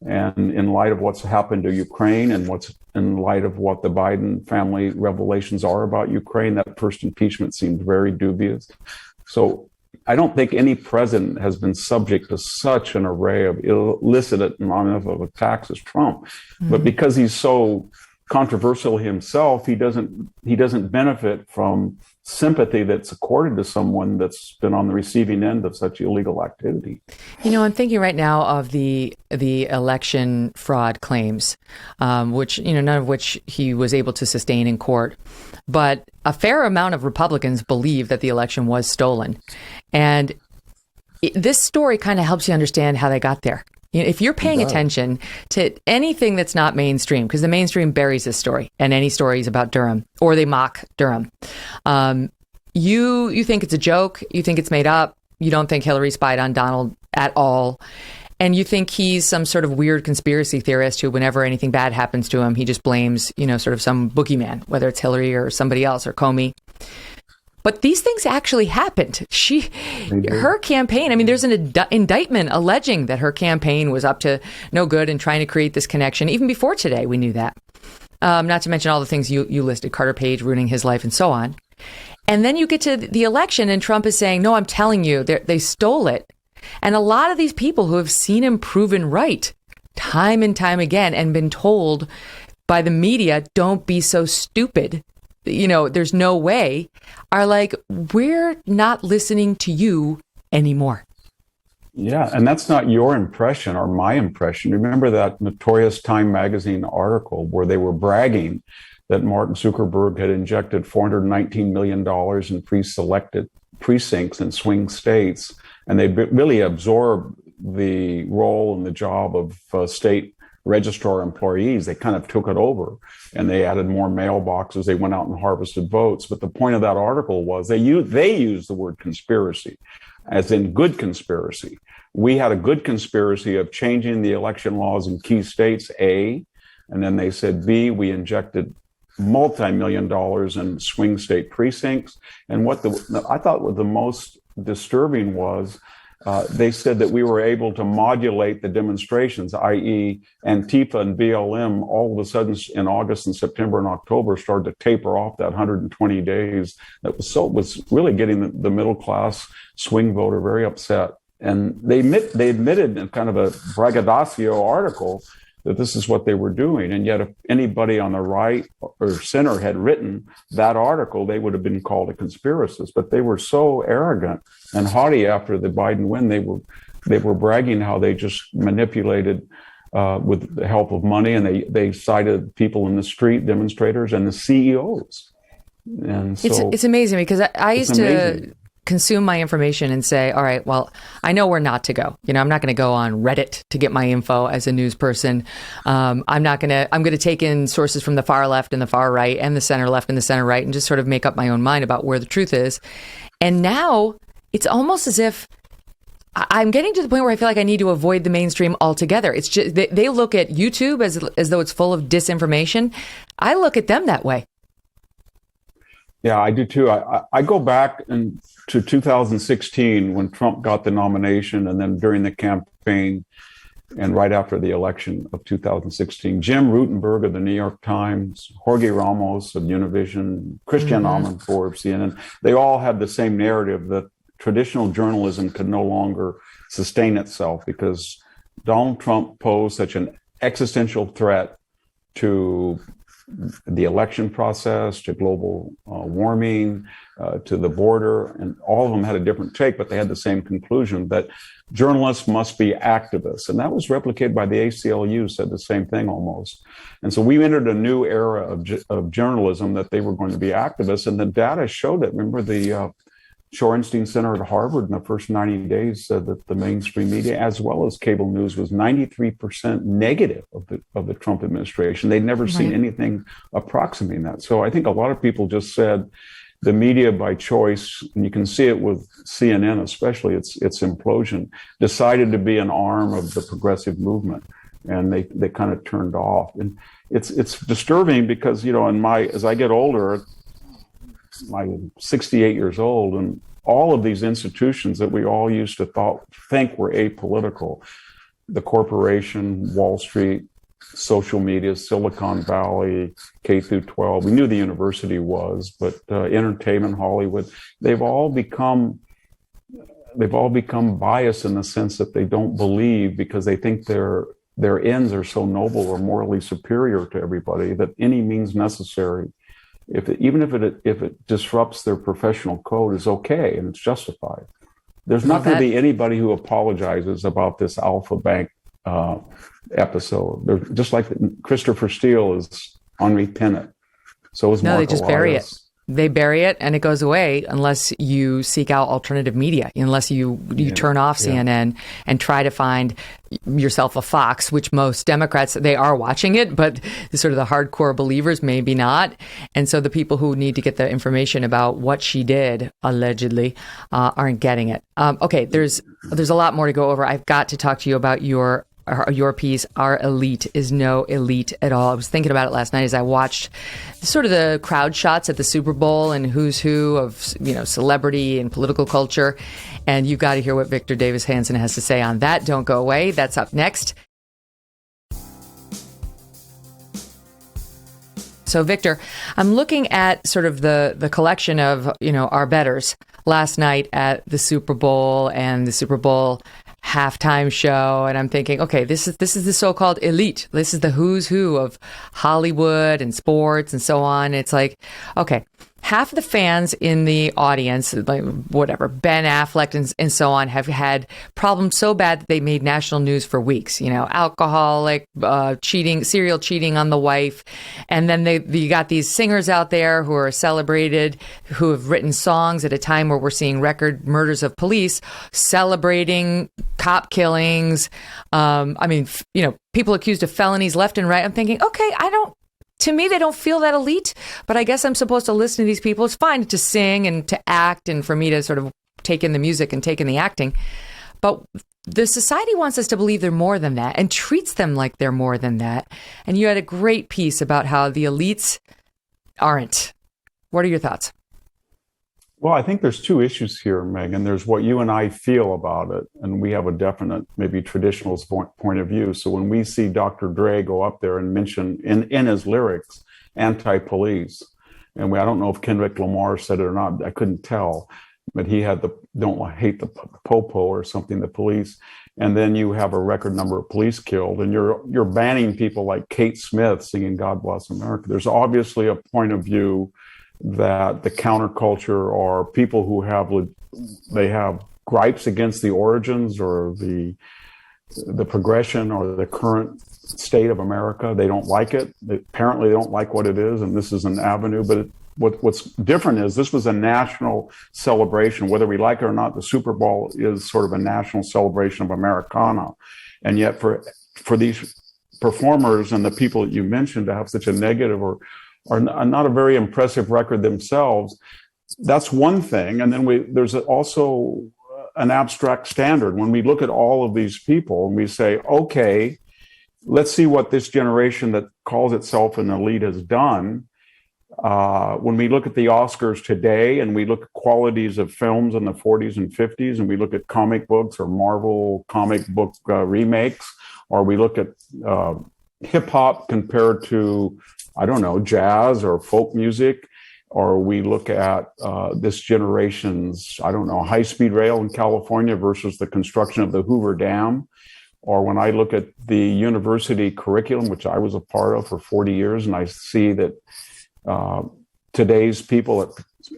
I: and in light of what's happened to Ukraine and what's in light of what the Biden family revelations are about Ukraine, that first impeachment seemed very dubious. So I don't think any president has been subject to such an array of illicit and non-ethical attacks as Trump. Mm-hmm. But because he's so controversial himself, he doesn't benefit from sympathy that's accorded to someone that's been on the receiving end of such illegal activity.
A: You know, I'm thinking right now of the election fraud claims, which, none of which he was able to sustain in court. But a fair amount of Republicans believe that the election was stolen. And this story kind of helps you understand how they got there. If you're paying attention to anything that's not mainstream, because the mainstream buries this story and any stories about Durham, or they mock Durham, you think it's a joke, you think it's made up, you don't think Hillary spied on Donald at all, and you think he's some sort of weird conspiracy theorist who, whenever anything bad happens to him, he just blames, sort of some boogeyman, whether it's Hillary or somebody else or Comey. But these things actually happened. Her campaign, there's an indictment alleging that her campaign was up to no good and trying to create this connection. Even before today, we knew that. Not to mention all the things you listed, Carter Page ruining his life and so on. And then you get to the election and Trump is saying, no, I'm telling you, they stole it. And a lot of these people who have seen him proven right time and time again and been told by the media, don't be so stupid, there's no way, are like, we're not listening to you anymore.
I: Yeah, and that's not your impression or my impression. Remember that notorious Time magazine article where they were bragging that Mark Zuckerberg had injected $419 million in pre-selected precincts in swing states, and they really absorbed the role and the job of state registrar employees. They kind of took it over, and they added more mailboxes. They went out and harvested votes. But the point of that article was they used the word conspiracy, as in good conspiracy. We had a good conspiracy of changing the election laws in key states, A, and then they said, B, we injected multi-million dollars in swing state precincts. And what I thought was the most disturbing was they said that we were able to modulate the demonstrations, i.e. Antifa and BLM, all of a sudden in August and September and October started to taper off that 120 days. That was really getting the middle class swing voter very upset. And they admitted in kind of a braggadocio article that this is what they were doing. And yet if anybody on the right or center had written that article, they would have been called a conspiracist. But they were so arrogant and haughty after the Biden win. They were bragging how they just manipulated with the help of money, and they cited people in the street, demonstrators, and the CEOs. And so
A: it's amazing because I used to consume my information and say, all right, well, I know where not to go. I'm not going to go on Reddit to get my info as a news person. I'm going to take in sources from the far left and the far right and the center left and the center right and just sort of make up my own mind about where the truth is. And now it's almost as if I'm getting to the point where I feel like I need to avoid the mainstream altogether. It's just they look at YouTube as though it's full of disinformation. I look at them that way.
I: Yeah, I do too. I go back to 2016 when Trump got the nomination, and then during the campaign and right after the election of 2016, Jim Rutenberg of the New York Times, Jorge Ramos of Univision, Christian Amanpour of CNN, they all had the same narrative that traditional journalism could no longer sustain itself because Donald Trump posed such an existential threat to the election process, to global warming, to the border, and all of them had a different take, but they had the same conclusion that journalists must be activists. And that was replicated by the ACLU, said the same thing almost. And so we entered a new era of journalism that they were going to be activists, and the data showed it. Remember the Shorenstein Center at Harvard in the first 90 days said that the mainstream media, as well as cable news, was 93% negative of the Trump administration. They'd never seen anything approximating that. So I think a lot of people just said the media by choice, and you can see it with CNN, especially its implosion, decided to be an arm of the progressive movement, and they kind of turned off. And it's disturbing because, as I get older, I'm 68 years old, and all of these institutions that we all used to think were apolitical, the corporation, Wall Street, social media, Silicon Valley, K through 12, we knew the university was, but entertainment, Hollywood, they've all become biased in the sense that they don't believe because they think their ends are so noble or morally superior to everybody that any means necessary, even if it disrupts their professional code, is okay and it's justified. There's not going to be anybody who apologizes about this Alpha Bank episode. They're just like Christopher Steele is unrepentant. So is Marco
A: they just bury it. They bury it and it goes away unless you seek out alternative media, unless you turn off CNN and try to find yourself a Fox, which most Democrats, they are watching it, but sort of the hardcore believers, maybe not. And so the people who need to get the information about what she did, allegedly, aren't getting it. Okay, there's a lot more to go over. I've got to talk to you about your piece, Our Elite is No Elite at All. I was thinking about it last night as I watched sort of the crowd shots at the Super Bowl and who's who of, celebrity and political culture. And you've got to hear what Victor Davis Hanson has to say on that. Don't go away. That's up next. So, Victor, I'm looking at sort of the collection of, our bettors last night at the Super Bowl and the Super Bowl halftime show, and I'm thinking, okay, this is the so-called elite. This is the who's who of Hollywood and sports and so on. It's like, okay, half the fans in the audience, like whatever, Ben Affleck and so on, have had problems so bad that they made national news for weeks. You know, alcoholic, cheating, serial cheating on the wife. And then you got these singers out there who are celebrated, who have written songs at a time where we're seeing record murders of police, celebrating cop killings. I mean, you know, people accused of felonies left and right. I'm thinking, okay, to me, they don't feel that elite, but I guess I'm supposed to listen to these people. It's fine to sing and to act and for me to sort of take in the music and take in the acting. But the society wants us to believe they're more than that and treats them like they're more than that. And you had a great piece about how the elites aren't. What are your thoughts?
I: Well, I think there's two issues here, Megan. There's what you and I feel about it, and we have a definite, maybe traditionalist point of view. So when we see Dr. Dre go up there and mention in his lyrics anti-police, and I don't know if Kendrick Lamar said it or not, I couldn't tell, but he had don't hate the popo or something, the police. And then you have a record number of police killed, and you're banning people like Kate Smith singing "God Bless America." There's obviously a point of view that the counterculture are people who have gripes against the origins or the progression or the current state of America. They don't like it. Apparently, they don't like what it is, and this is an avenue. But what's different is this was a national celebration. Whether we like it or not, the Super Bowl is sort of a national celebration of Americana, and yet for these performers and the people that you mentioned to have such a negative or not a very impressive record themselves, that's one thing. And then there's also an abstract standard. When we look at all of these people and we say, okay, let's see what this generation that calls itself an elite has done. When we look at the Oscars today and we look at qualities of films in the 40s and 50s, and we look at comic books or Marvel comic book remakes, or we look at hip hop compared to, I don't know, jazz or folk music, or we look at this generation's, I don't know, high-speed rail in California versus the construction of the Hoover Dam, or when I look at the university curriculum, which I was a part of for 40 years, and I see that today's people at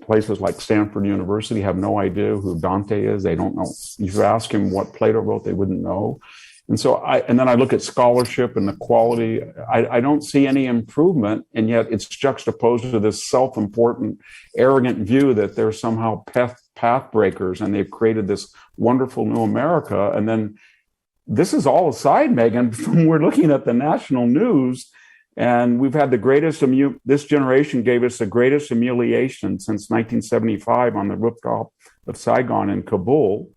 I: places like Stanford University have no idea who Dante is. They don't know. If you ask him what Plato wrote, they wouldn't know. And so then I look at scholarship and the quality. I don't see any improvement, and yet it's juxtaposed to this self-important, arrogant view that they're somehow path breakers, and they've created this wonderful new America. And then this is all aside, Megan, from we're looking at the national news, and we've had the greatest, this generation gave us the greatest humiliation since 1975 on the rooftop of Saigon in Kabul.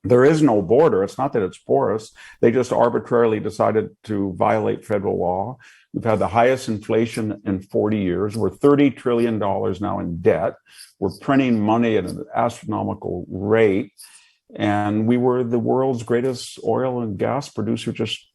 I: There is no border. It's not that it's porous. They just arbitrarily decided to violate federal law. We've had the highest inflation in 40 years. We're $30 trillion now in debt. We're printing money at an astronomical rate. And we were the world's greatest oil and gas producer just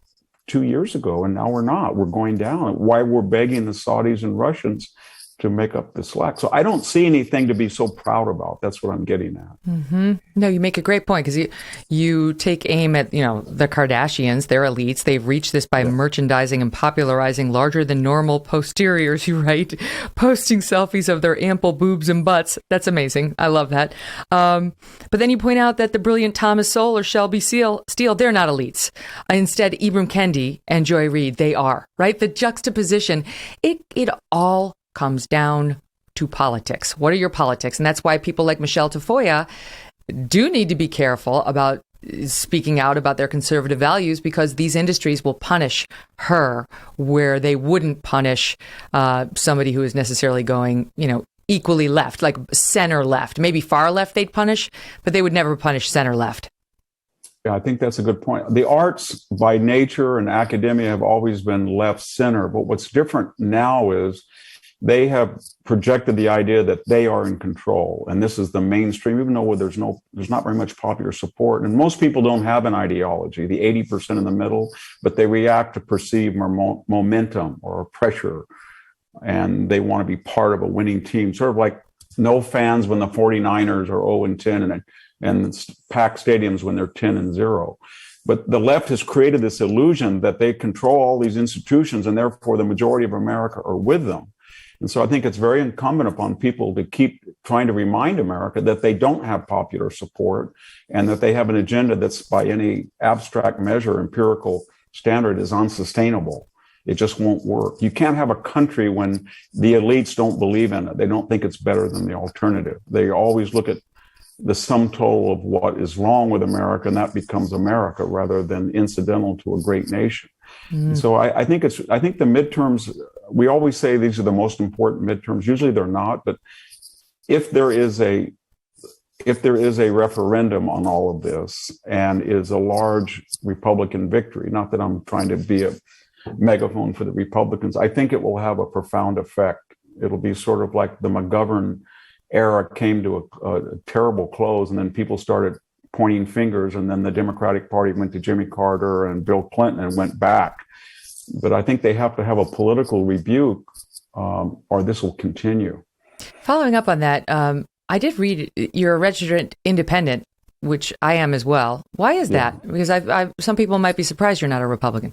I: 2 years ago, and now we're not. We're going down. Why we're begging the Saudis and Russians to make up the slack. So I don't see anything to be so proud about. That's what I'm getting at.
A: Mm-hmm. No, you make a great point, because you take aim at, the Kardashians, they're elites. They've reached this by merchandising and popularizing larger than normal posteriors, you write, posting selfies of their ample boobs and butts. That's amazing. I love that. But then you point out that the brilliant Thomas Sowell or Shelby Steele, they're not elites. Instead, Ibram Kendi and Joy Reid, they are, right? The juxtaposition, it all comes down to politics. What are your politics? And that's why people like Michelle Tafoya do need to be careful about speaking out about their conservative values, because these industries will punish her where they wouldn't punish somebody who is necessarily going, equally left, like center left. Maybe far left they'd punish, but they would never punish center left.
I: Yeah, I think that's a good point. The arts by nature and academia have always been left center, but what's different now is they have projected the idea that they are in control, and this is the mainstream, even though there's not very much popular support. And most people don't have an ideology, the 80% in the middle, but they react to perceived momentum or pressure, and they want to be part of a winning team, sort of like no fans when the 49ers are 0-10 and packed stadiums when they're 10-0. But the left has created this illusion that they control all these institutions, and therefore the majority of America are with them. And so I think it's very incumbent upon people to keep trying to remind America that they don't have popular support and that they have an agenda that's by any abstract measure, empirical standard, is unsustainable. It just won't work. You can't have a country when the elites don't believe in it. They don't think it's better than the alternative. They always look at the sum total of what is wrong with America, and that becomes America rather than incidental to a great nation. So I think the midterms, we always say these are the most important midterms. Usually they're not, but if there is a referendum on all of this and is a large Republican victory, not that I'm trying to be a megaphone for the Republicans, I think it will have a profound effect. It'll be sort of like the McGovern era came to a terrible close, and then people started pointing fingers, and then the Democratic Party went to Jimmy Carter and Bill Clinton and went back. But I think they have to have a political rebuke, or this will continue.
A: Following up on that, I did read you're a registered independent, which I am as well. Why is that? Because some people might be surprised you're not a Republican.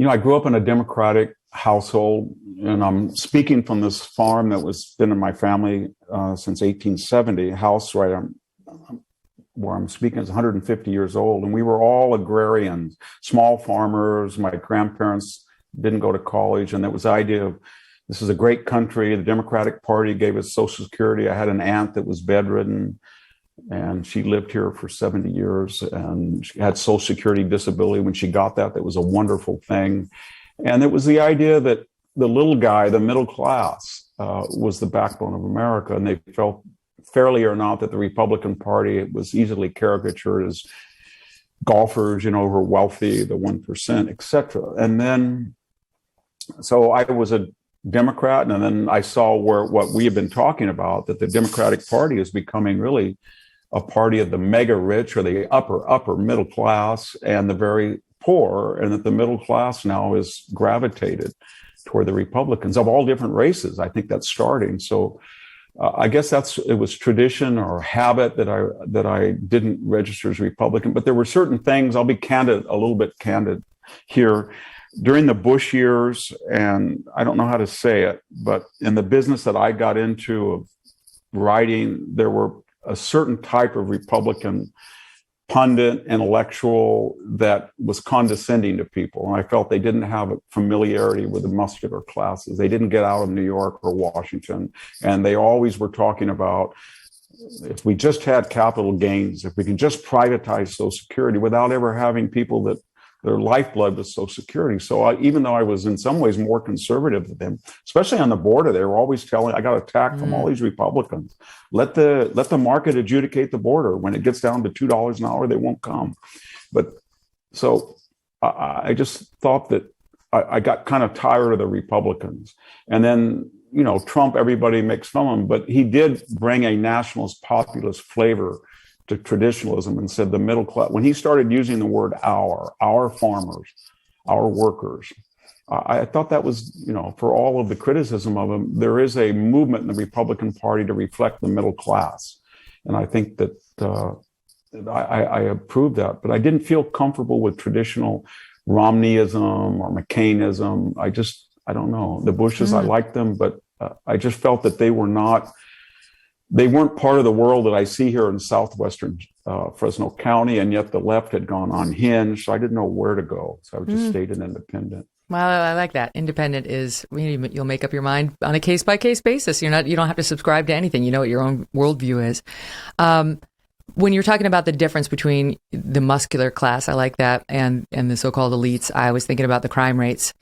I: I grew up in a Democratic household, and I'm speaking from this farm that was been in my family since 1870. House where I'm speaking is 150 years old, and we were all agrarians, small farmers. My grandparents didn't go to college, and there was the idea of this is a great country. The Democratic Party gave us Social Security. I had an aunt that was bedridden, and she lived here for 70 years, and she had Social Security disability. When she got that was a wonderful thing. And it was the idea that the little guy, the middle class, was the backbone of America. And they felt, fairly or not, that the Republican Party was easily caricatured as golfers, who are wealthy, the 1%, et cetera. And then, so I was a Democrat, and then I saw what we have been talking about, that the Democratic Party is becoming really a party of the mega rich, or the upper middle class, and the very poor, and that the middle class now is gravitated toward the Republicans of all different races. I think that's starting. So I guess it was tradition or habit that I didn't register as Republican, but there were certain things. I'll be a little bit candid here. During the Bush years, and I don't know how to say it, but in the business that I got into of writing, there were a certain type of Republican pundit, intellectual, that was condescending to people. And I felt they didn't have a familiarity with the muscular classes. They didn't get out of New York or Washington. And they always were talking about, if we just had capital gains, if we can just privatize Social Security, without ever having people that their lifeblood was Social Security. So even though I was in some ways more conservative than them, especially on the border, they were always telling, I got attacked from all these Republicans. Let the market adjudicate the border. When it gets down to $2 an hour, they won't come. But so I just thought that I got kind of tired of the Republicans. And then, Trump, everybody makes fun of him, but he did bring a nationalist populist flavor to traditionalism, and said the middle class, when he started using the word our farmers, our workers, I thought that was, for all of the criticism of him, there is a movement in the Republican Party to reflect the middle class. And I think that I approve that, but I didn't feel comfortable with traditional Romneyism or McCainism. I don't know. The Bushes, I liked them, but I just felt that they weren't part of the world that I see here in southwestern Fresno County, and yet the left had gone unhinged, so I didn't know where to go. So I just stayed an independent.
A: Well, I like that. Independent is, you'll make up your mind on a case-by-case basis. You don't have to subscribe to anything. You know what your own worldview is. When you're talking about the difference between the muscular class, I like that, and the so-called elites, I was thinking about the crime rates,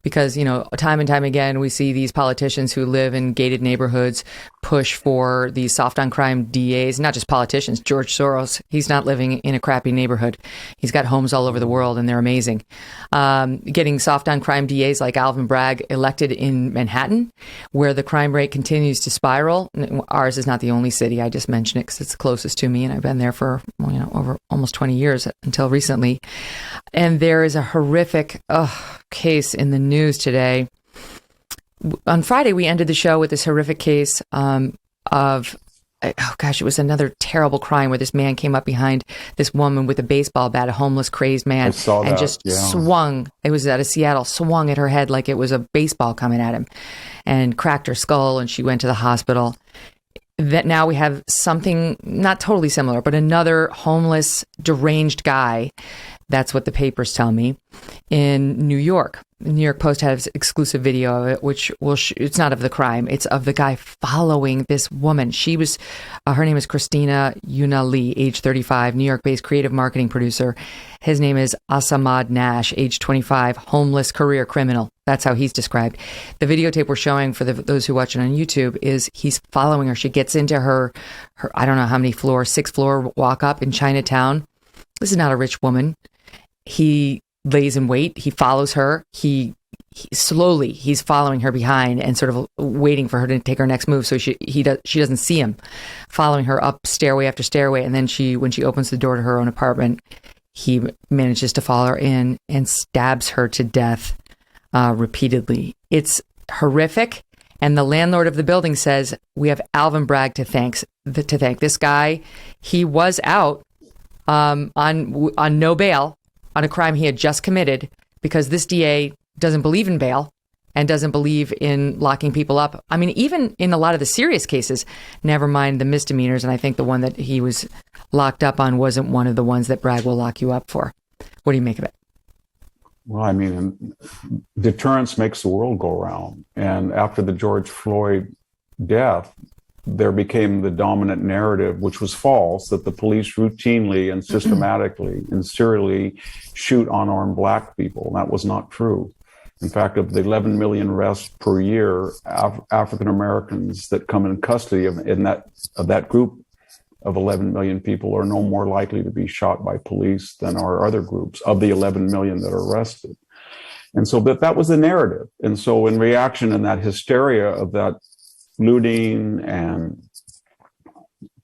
A: because, time and time again, we see these politicians who live in gated neighborhoods push for these soft on crime DAs, not just politicians. George Soros, he's not living in a crappy neighborhood. He's got homes all over the world, and they're amazing. Getting soft on crime DAs like Alvin Bragg elected in Manhattan, where the crime rate continues to spiral. Ours is not the only city. I just mentioned it because it's closest to me, and I've been there for over almost 20 years until recently. And there is a horrific case in the news today. On Friday, we ended the show with this horrific case of it was another terrible crime where this man came up behind this woman with a baseball bat, a homeless, crazed man, and just swung. It was out of Seattle, swung at her head like it was a baseball coming at him, and cracked her skull, and she went to the hospital. That now we have something not totally similar, but another homeless, deranged guy. That's what the papers tell me, in New York. The New York Post has exclusive video of it, which it's not of the crime. It's of the guy following this woman. She was, her name is Christina Yuna Lee, age 35, New York-based creative marketing producer. His name is Asamad Nash, age 25, homeless career criminal. That's how he's described. The videotape we're showing for those who watch it on YouTube is he's following her. She gets into her I don't know how many floors, 6th floor walk up in Chinatown. This is not a rich woman. He lays in wait. He follows her. He slowly, he's following her behind and sort of waiting for her to take her next move. So she doesn't see him, following her up stairway after stairway. And then when she opens the door to her own apartment, he manages to follow her in and stabs her to death repeatedly. It's horrific. And the landlord of the building says, we have Alvin Bragg to thank. This guy, he was out on no bail on a crime he had just committed, because this DA doesn't believe in bail and doesn't believe in locking people up. I mean, even in a lot of the serious cases, never mind the misdemeanors. And I think the one that he was locked up on wasn't one of the ones that Bragg will lock you up for. What do you make of it?
I: Well, I mean, deterrence makes the world go round. And after the George Floyd death, there became the dominant narrative, which was false, that the police routinely and systematically and serially shoot unarmed black people. That was not true. In fact, of the 11 million arrests per year, African Americans that come in custody of that group of 11 million people are no more likely to be shot by police than are other groups of the 11 million that are arrested. And so that was the narrative. And so in reaction and that hysteria of that looting and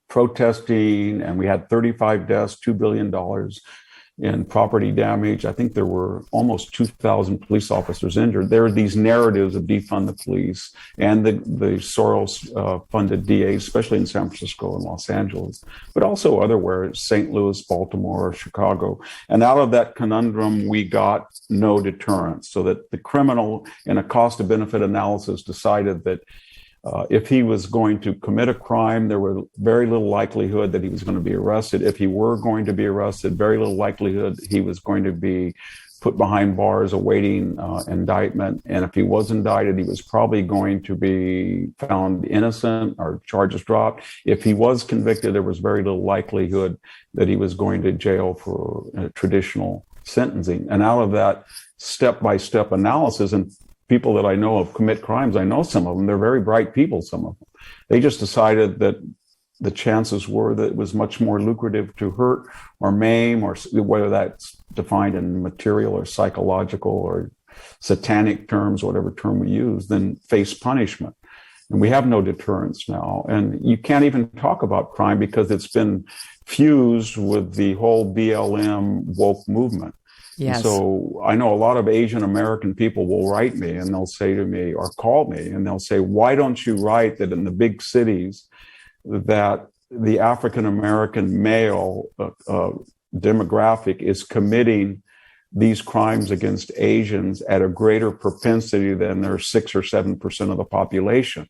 I: protesting, and we had 35 deaths, $2 billion in property damage. I think there were almost 2,000 police officers injured. There are these narratives of defund the police and the Soros-funded DAs, especially in San Francisco and Los Angeles, but also otherwhere, St. Louis, Baltimore, Chicago. And out of that conundrum, we got no deterrence, so that the criminal, in a cost-to-benefit analysis, decided that if he was going to commit a crime, there was very little likelihood that he was going to be arrested. If he were going to be arrested, very little likelihood he was going to be put behind bars awaiting indictment. And if he was indicted, he was probably going to be found innocent or charges dropped. If he was convicted, there was very little likelihood that he was going to jail for traditional sentencing. And out of that step-by-step analysis, and people that I know of commit crimes, I know some of them, they're very bright people, some of them. They just decided that the chances were that it was much more lucrative to hurt or maim, or whether that's defined in material or psychological or satanic terms, whatever term we use, than face punishment. And we have no deterrence now. And you can't even talk about crime because it's been fused with the whole BLM woke movement.
A: Yes.
I: So I know a lot of Asian American people will write me and they'll say to me, or call me, and they'll say, why don't you write that in the big cities that the African American male demographic is committing these crimes against Asians at a greater propensity than their 6 or 7% of the population?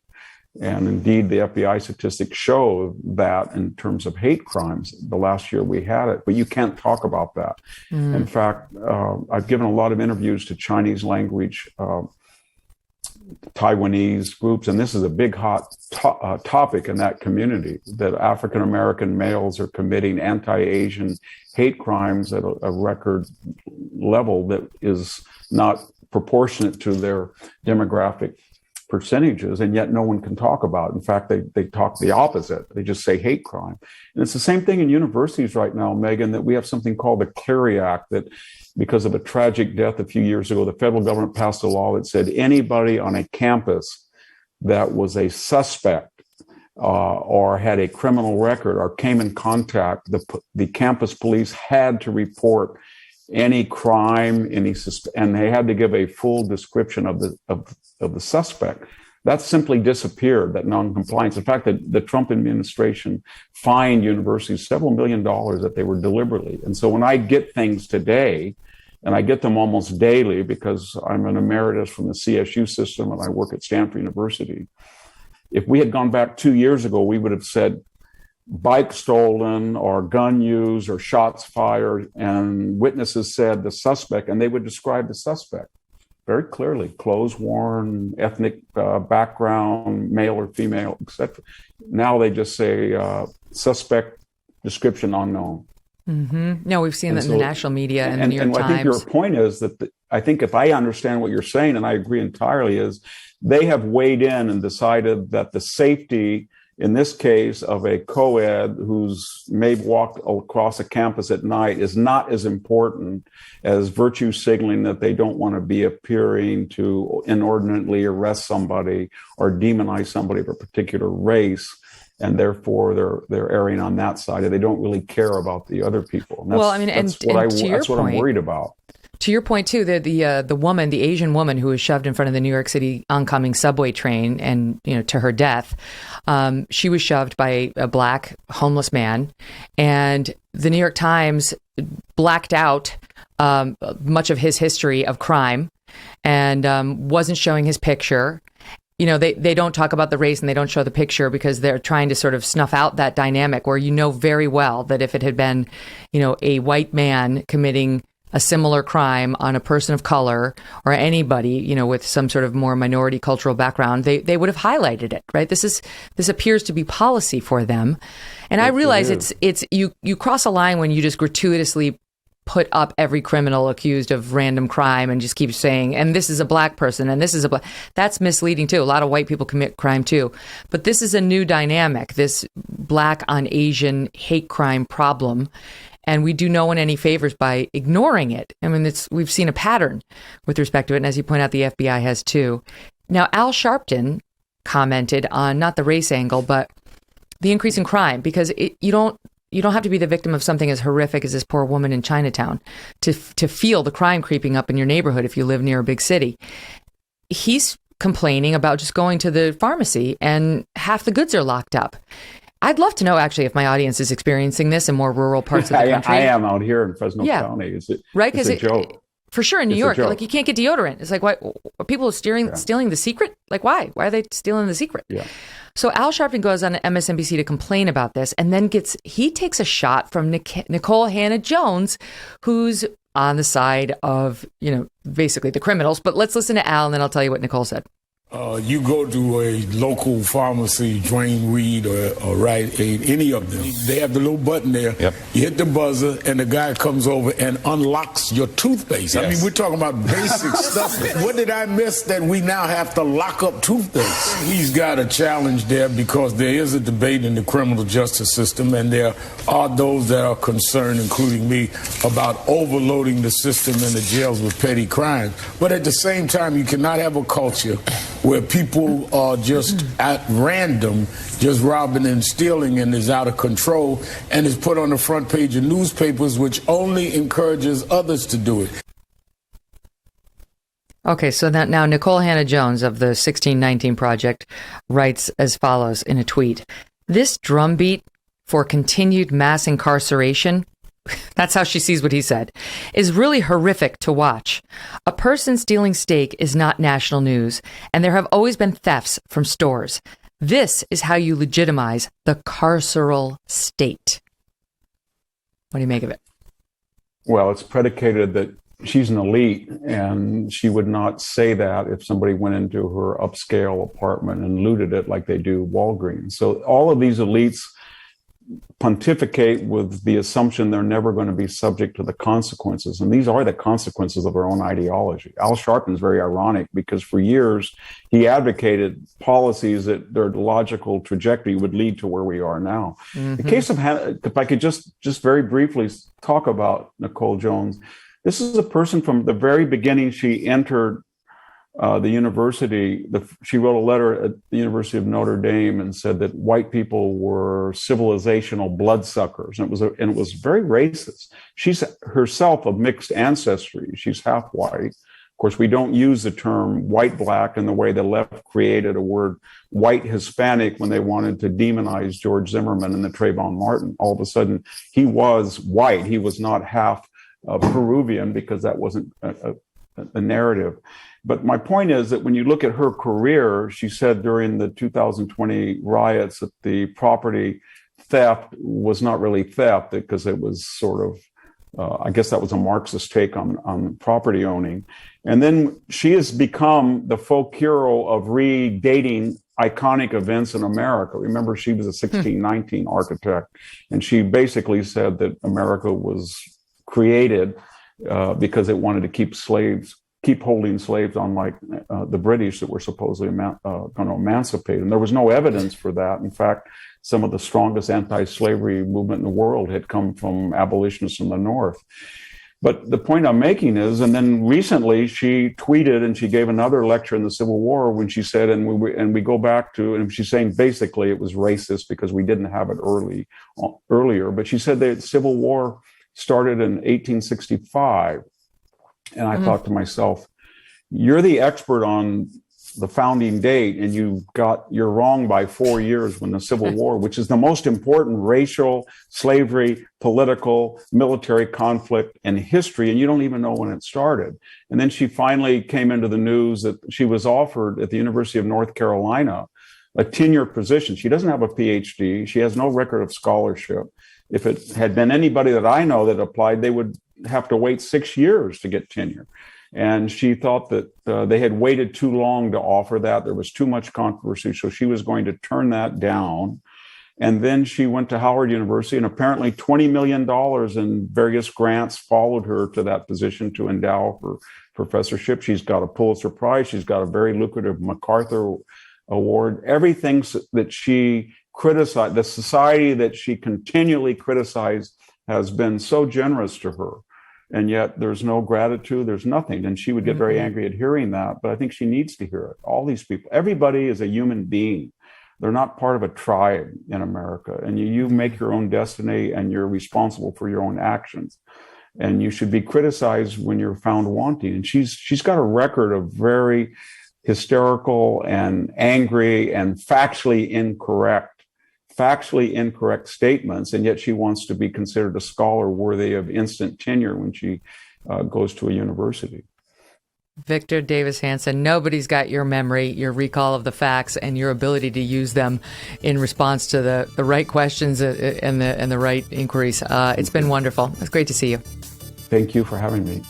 I: And indeed, the FBI statistics show that in terms of hate crimes, the last year we had it, but you can't talk about that. In fact, I've given a lot of interviews to Chinese language, Taiwanese groups, and this is a big hot topic in that community, that African-American males are committing anti-Asian hate crimes at a record level that is not proportionate to their demographic percentages, and yet no one can talk about it. In fact, they talk the opposite. They just say hate crime. And it's the same thing in universities right now, Megyn, that we have something called the Clery Act, that because of a tragic death a few years ago, the federal government passed a law that said anybody on a campus that was a suspect or had a criminal record or came in contact, the campus police had to report any crime, and they had to give a full description of the suspect. That simply disappeared, that non-compliance. In fact, the Trump administration fined universities several $1 million that they were deliberately. And so when I get things today, and I get them almost daily because I'm an emeritus from the CSU system and I work at Stanford University. If we had gone back 2 years ago, we would have said bike stolen or gun used or shots fired, and witnesses said the suspect, and they would describe the suspect very clearly: clothes worn, ethnic background, male or female, etc. Now they just say suspect, description unknown.
A: Mm-hmm. No, we've seen that in the national media and the New York Times.
I: I think your point is that I think if I understand what you're saying, and I agree entirely, is they have weighed in and decided that the safety, in this case, of a co-ed who's may walk across a campus at night is not as important as virtue signaling that they don't want to be appearing to inordinately arrest somebody or demonize somebody of a particular race. And therefore, they're erring on that side. They don't really care about the other people. And that's what I'm worried about.
A: To your point, too, the woman, the Asian woman who was shoved in front of the New York City oncoming subway train and, to her death, she was shoved by a black homeless man. And the New York Times blacked out much of his history of crime and wasn't showing his picture. They don't talk about the race and they don't show the picture because they're trying to sort of snuff out that dynamic where very well that if it had been, a white man committing a similar crime on a person of color or anybody, with some sort of more minority cultural background, they would have highlighted it, right? This appears to be policy for them. And I realize it's you cross a line when you just gratuitously put up every criminal accused of random crime and just keep saying, and this is a black person, and this is that's misleading too. A lot of white people commit crime too. But this is a new dynamic, this black on Asian hate crime problem. And we do no one any favors by ignoring it. I mean, we've seen a pattern with respect to it. And as you point out, the FBI has too. Now, Al Sharpton commented on not the race angle, but the increase in crime, because you don't have to be the victim of something as horrific as this poor woman in Chinatown to feel the crime creeping up in your neighborhood if you live near a big city. He's complaining about just going to the pharmacy and half the goods are locked up. I'd love to know, actually, if my audience is experiencing this in more rural parts of the country.
I: I am out here in Fresno County. It's a joke.
A: For sure, in New York, like you can't get deodorant. It's like, why are people stealing the secret? Like, why? Why are they stealing the secret?
I: Yeah.
A: So Al Sharpton goes on MSNBC to complain about this, and then he takes a shot from Nicole Hannah-Jones, who's on the side of basically the criminals. But let's listen to Al, and then I'll tell you what Nicole said.
J: You go to a local pharmacy, Drain Reed or Rite Aid, any of them. They have the little button there. Yep. You hit the buzzer, and the guy comes over and unlocks your toothpaste. Yes. I mean, we're talking about basic stuff. What did I miss that we now have to lock up toothpaste? He's got a challenge there because there is a debate in the criminal justice system, and there are those that are concerned, including me, about overloading the system and the jails with petty crimes. But at the same time, you cannot have a culture where people are just at random, just robbing and stealing, and is out of control, and is put on the front page of newspapers, which only encourages others to do it.
A: Okay, so now Nicole Hannah-Jones of the 1619 Project writes as follows in a tweet. This drumbeat for continued mass incarceration, that's how she sees what he said, is really horrific to watch. A person stealing steak is not national news, and there have always been thefts from stores. This is how you legitimize the carceral state. What do you make of it?
I: Well, it's predicated that she's an elite, and she would not say that if somebody went into her upscale apartment and looted it like they do Walgreens. So all of these elites pontificate with the assumption they're never going to be subject to the consequences. And these are the consequences of their own ideology. Al Sharpton's very ironic because for years he advocated policies that their logical trajectory would lead to where we are now. Mm-hmm. The case of, if I could just very briefly talk about Nicole Jones, this is a person from the very beginning she entered the university. She wrote a letter at the University of Notre Dame and said that white people were civilizational bloodsuckers, and it was very racist. She's herself of mixed ancestry. She's half white, course, we don't use the term white black in the way the left created a word white Hispanic when they wanted to demonize George Zimmerman and the Trayvon Martin. All of a sudden, he was white. He was not half Peruvian, because that wasn't a narrative. But my point is that when you look at her career, she said during the 2020 riots that the property theft was not really theft, because it was sort of, I guess that was a Marxist take on property owning. And then she has become the folk hero of redating iconic events in America. Remember, she was a 1619 architect, and she basically said that America was created because it wanted to keep holding slaves, unlike the British that were supposedly going to emancipate. And there was no evidence for that. In fact, some of the strongest anti-slavery movement in the world had come from abolitionists in the North. But the point I'm making is, and then recently she tweeted and she gave another lecture in the Civil War when she said, and we go back to, and she's saying basically it was racist because we didn't have it earlier. But she said the Civil War started in 1865. And I thought to myself, you're the expert on the founding date, and you're wrong by 4 years when the Civil War, which is the most important racial, slavery, political, military conflict in history, and you don't even know when it started. And then she finally came into the news that she was offered at the University of North Carolina a tenure position. She doesn't have a PhD. She has no record of scholarship. If it had been anybody that I know that applied, they would have to wait 6 years to get tenure. And she thought that they had waited too long to offer that. There was too much controversy, so she was going to turn that down. And then she went to Howard University, and apparently $20 million in various grants followed her to that position to endow her professorship. She's got a Pulitzer Prize. She's got a very lucrative MacArthur Award. Everything that she criticized, the society that she continually criticized, has been so generous to her. And yet there's no gratitude, there's nothing. And she would get very angry at hearing that, but I think she needs to hear it. All these people, everybody is a human being. They're not part of a tribe in America. And you make your own destiny, and you're responsible for your own actions. And you should be criticized when you're found wanting. And she's got a record of very hysterical and angry and factually incorrect statements, and yet she wants to be considered a scholar worthy of instant tenure when she goes to a university.
A: Victor Davis Hanson, nobody's got your memory, your recall of the facts, and your ability to use them in response to the right questions and the right inquiries. It's been wonderful. It's great to see you.
I: Thank you for having me.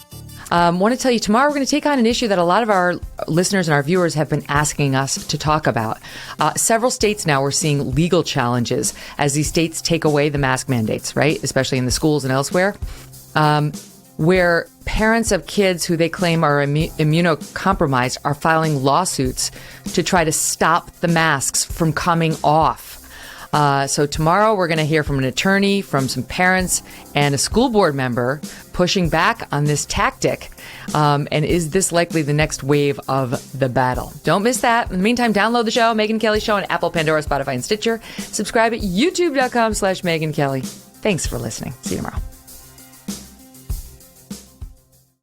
A: Want to tell you, tomorrow we're going to take on an issue that a lot of our listeners and our viewers have been asking us to talk about. Several states now, we're seeing legal challenges as these states take away the mask mandates, right? Especially in the schools and elsewhere, where parents of kids who they claim are immunocompromised are filing lawsuits to try to stop the masks from coming off. So tomorrow we're going to hear from an attorney, from some parents, and a school board member pushing back on this tactic. And is this likely the next wave of the battle? Don't miss that. In the meantime, download the show, Megyn Kelly Show, on Apple, Pandora, Spotify, and Stitcher. Subscribe at youtube.com/Megyn Kelly. Thanks for listening. See you tomorrow.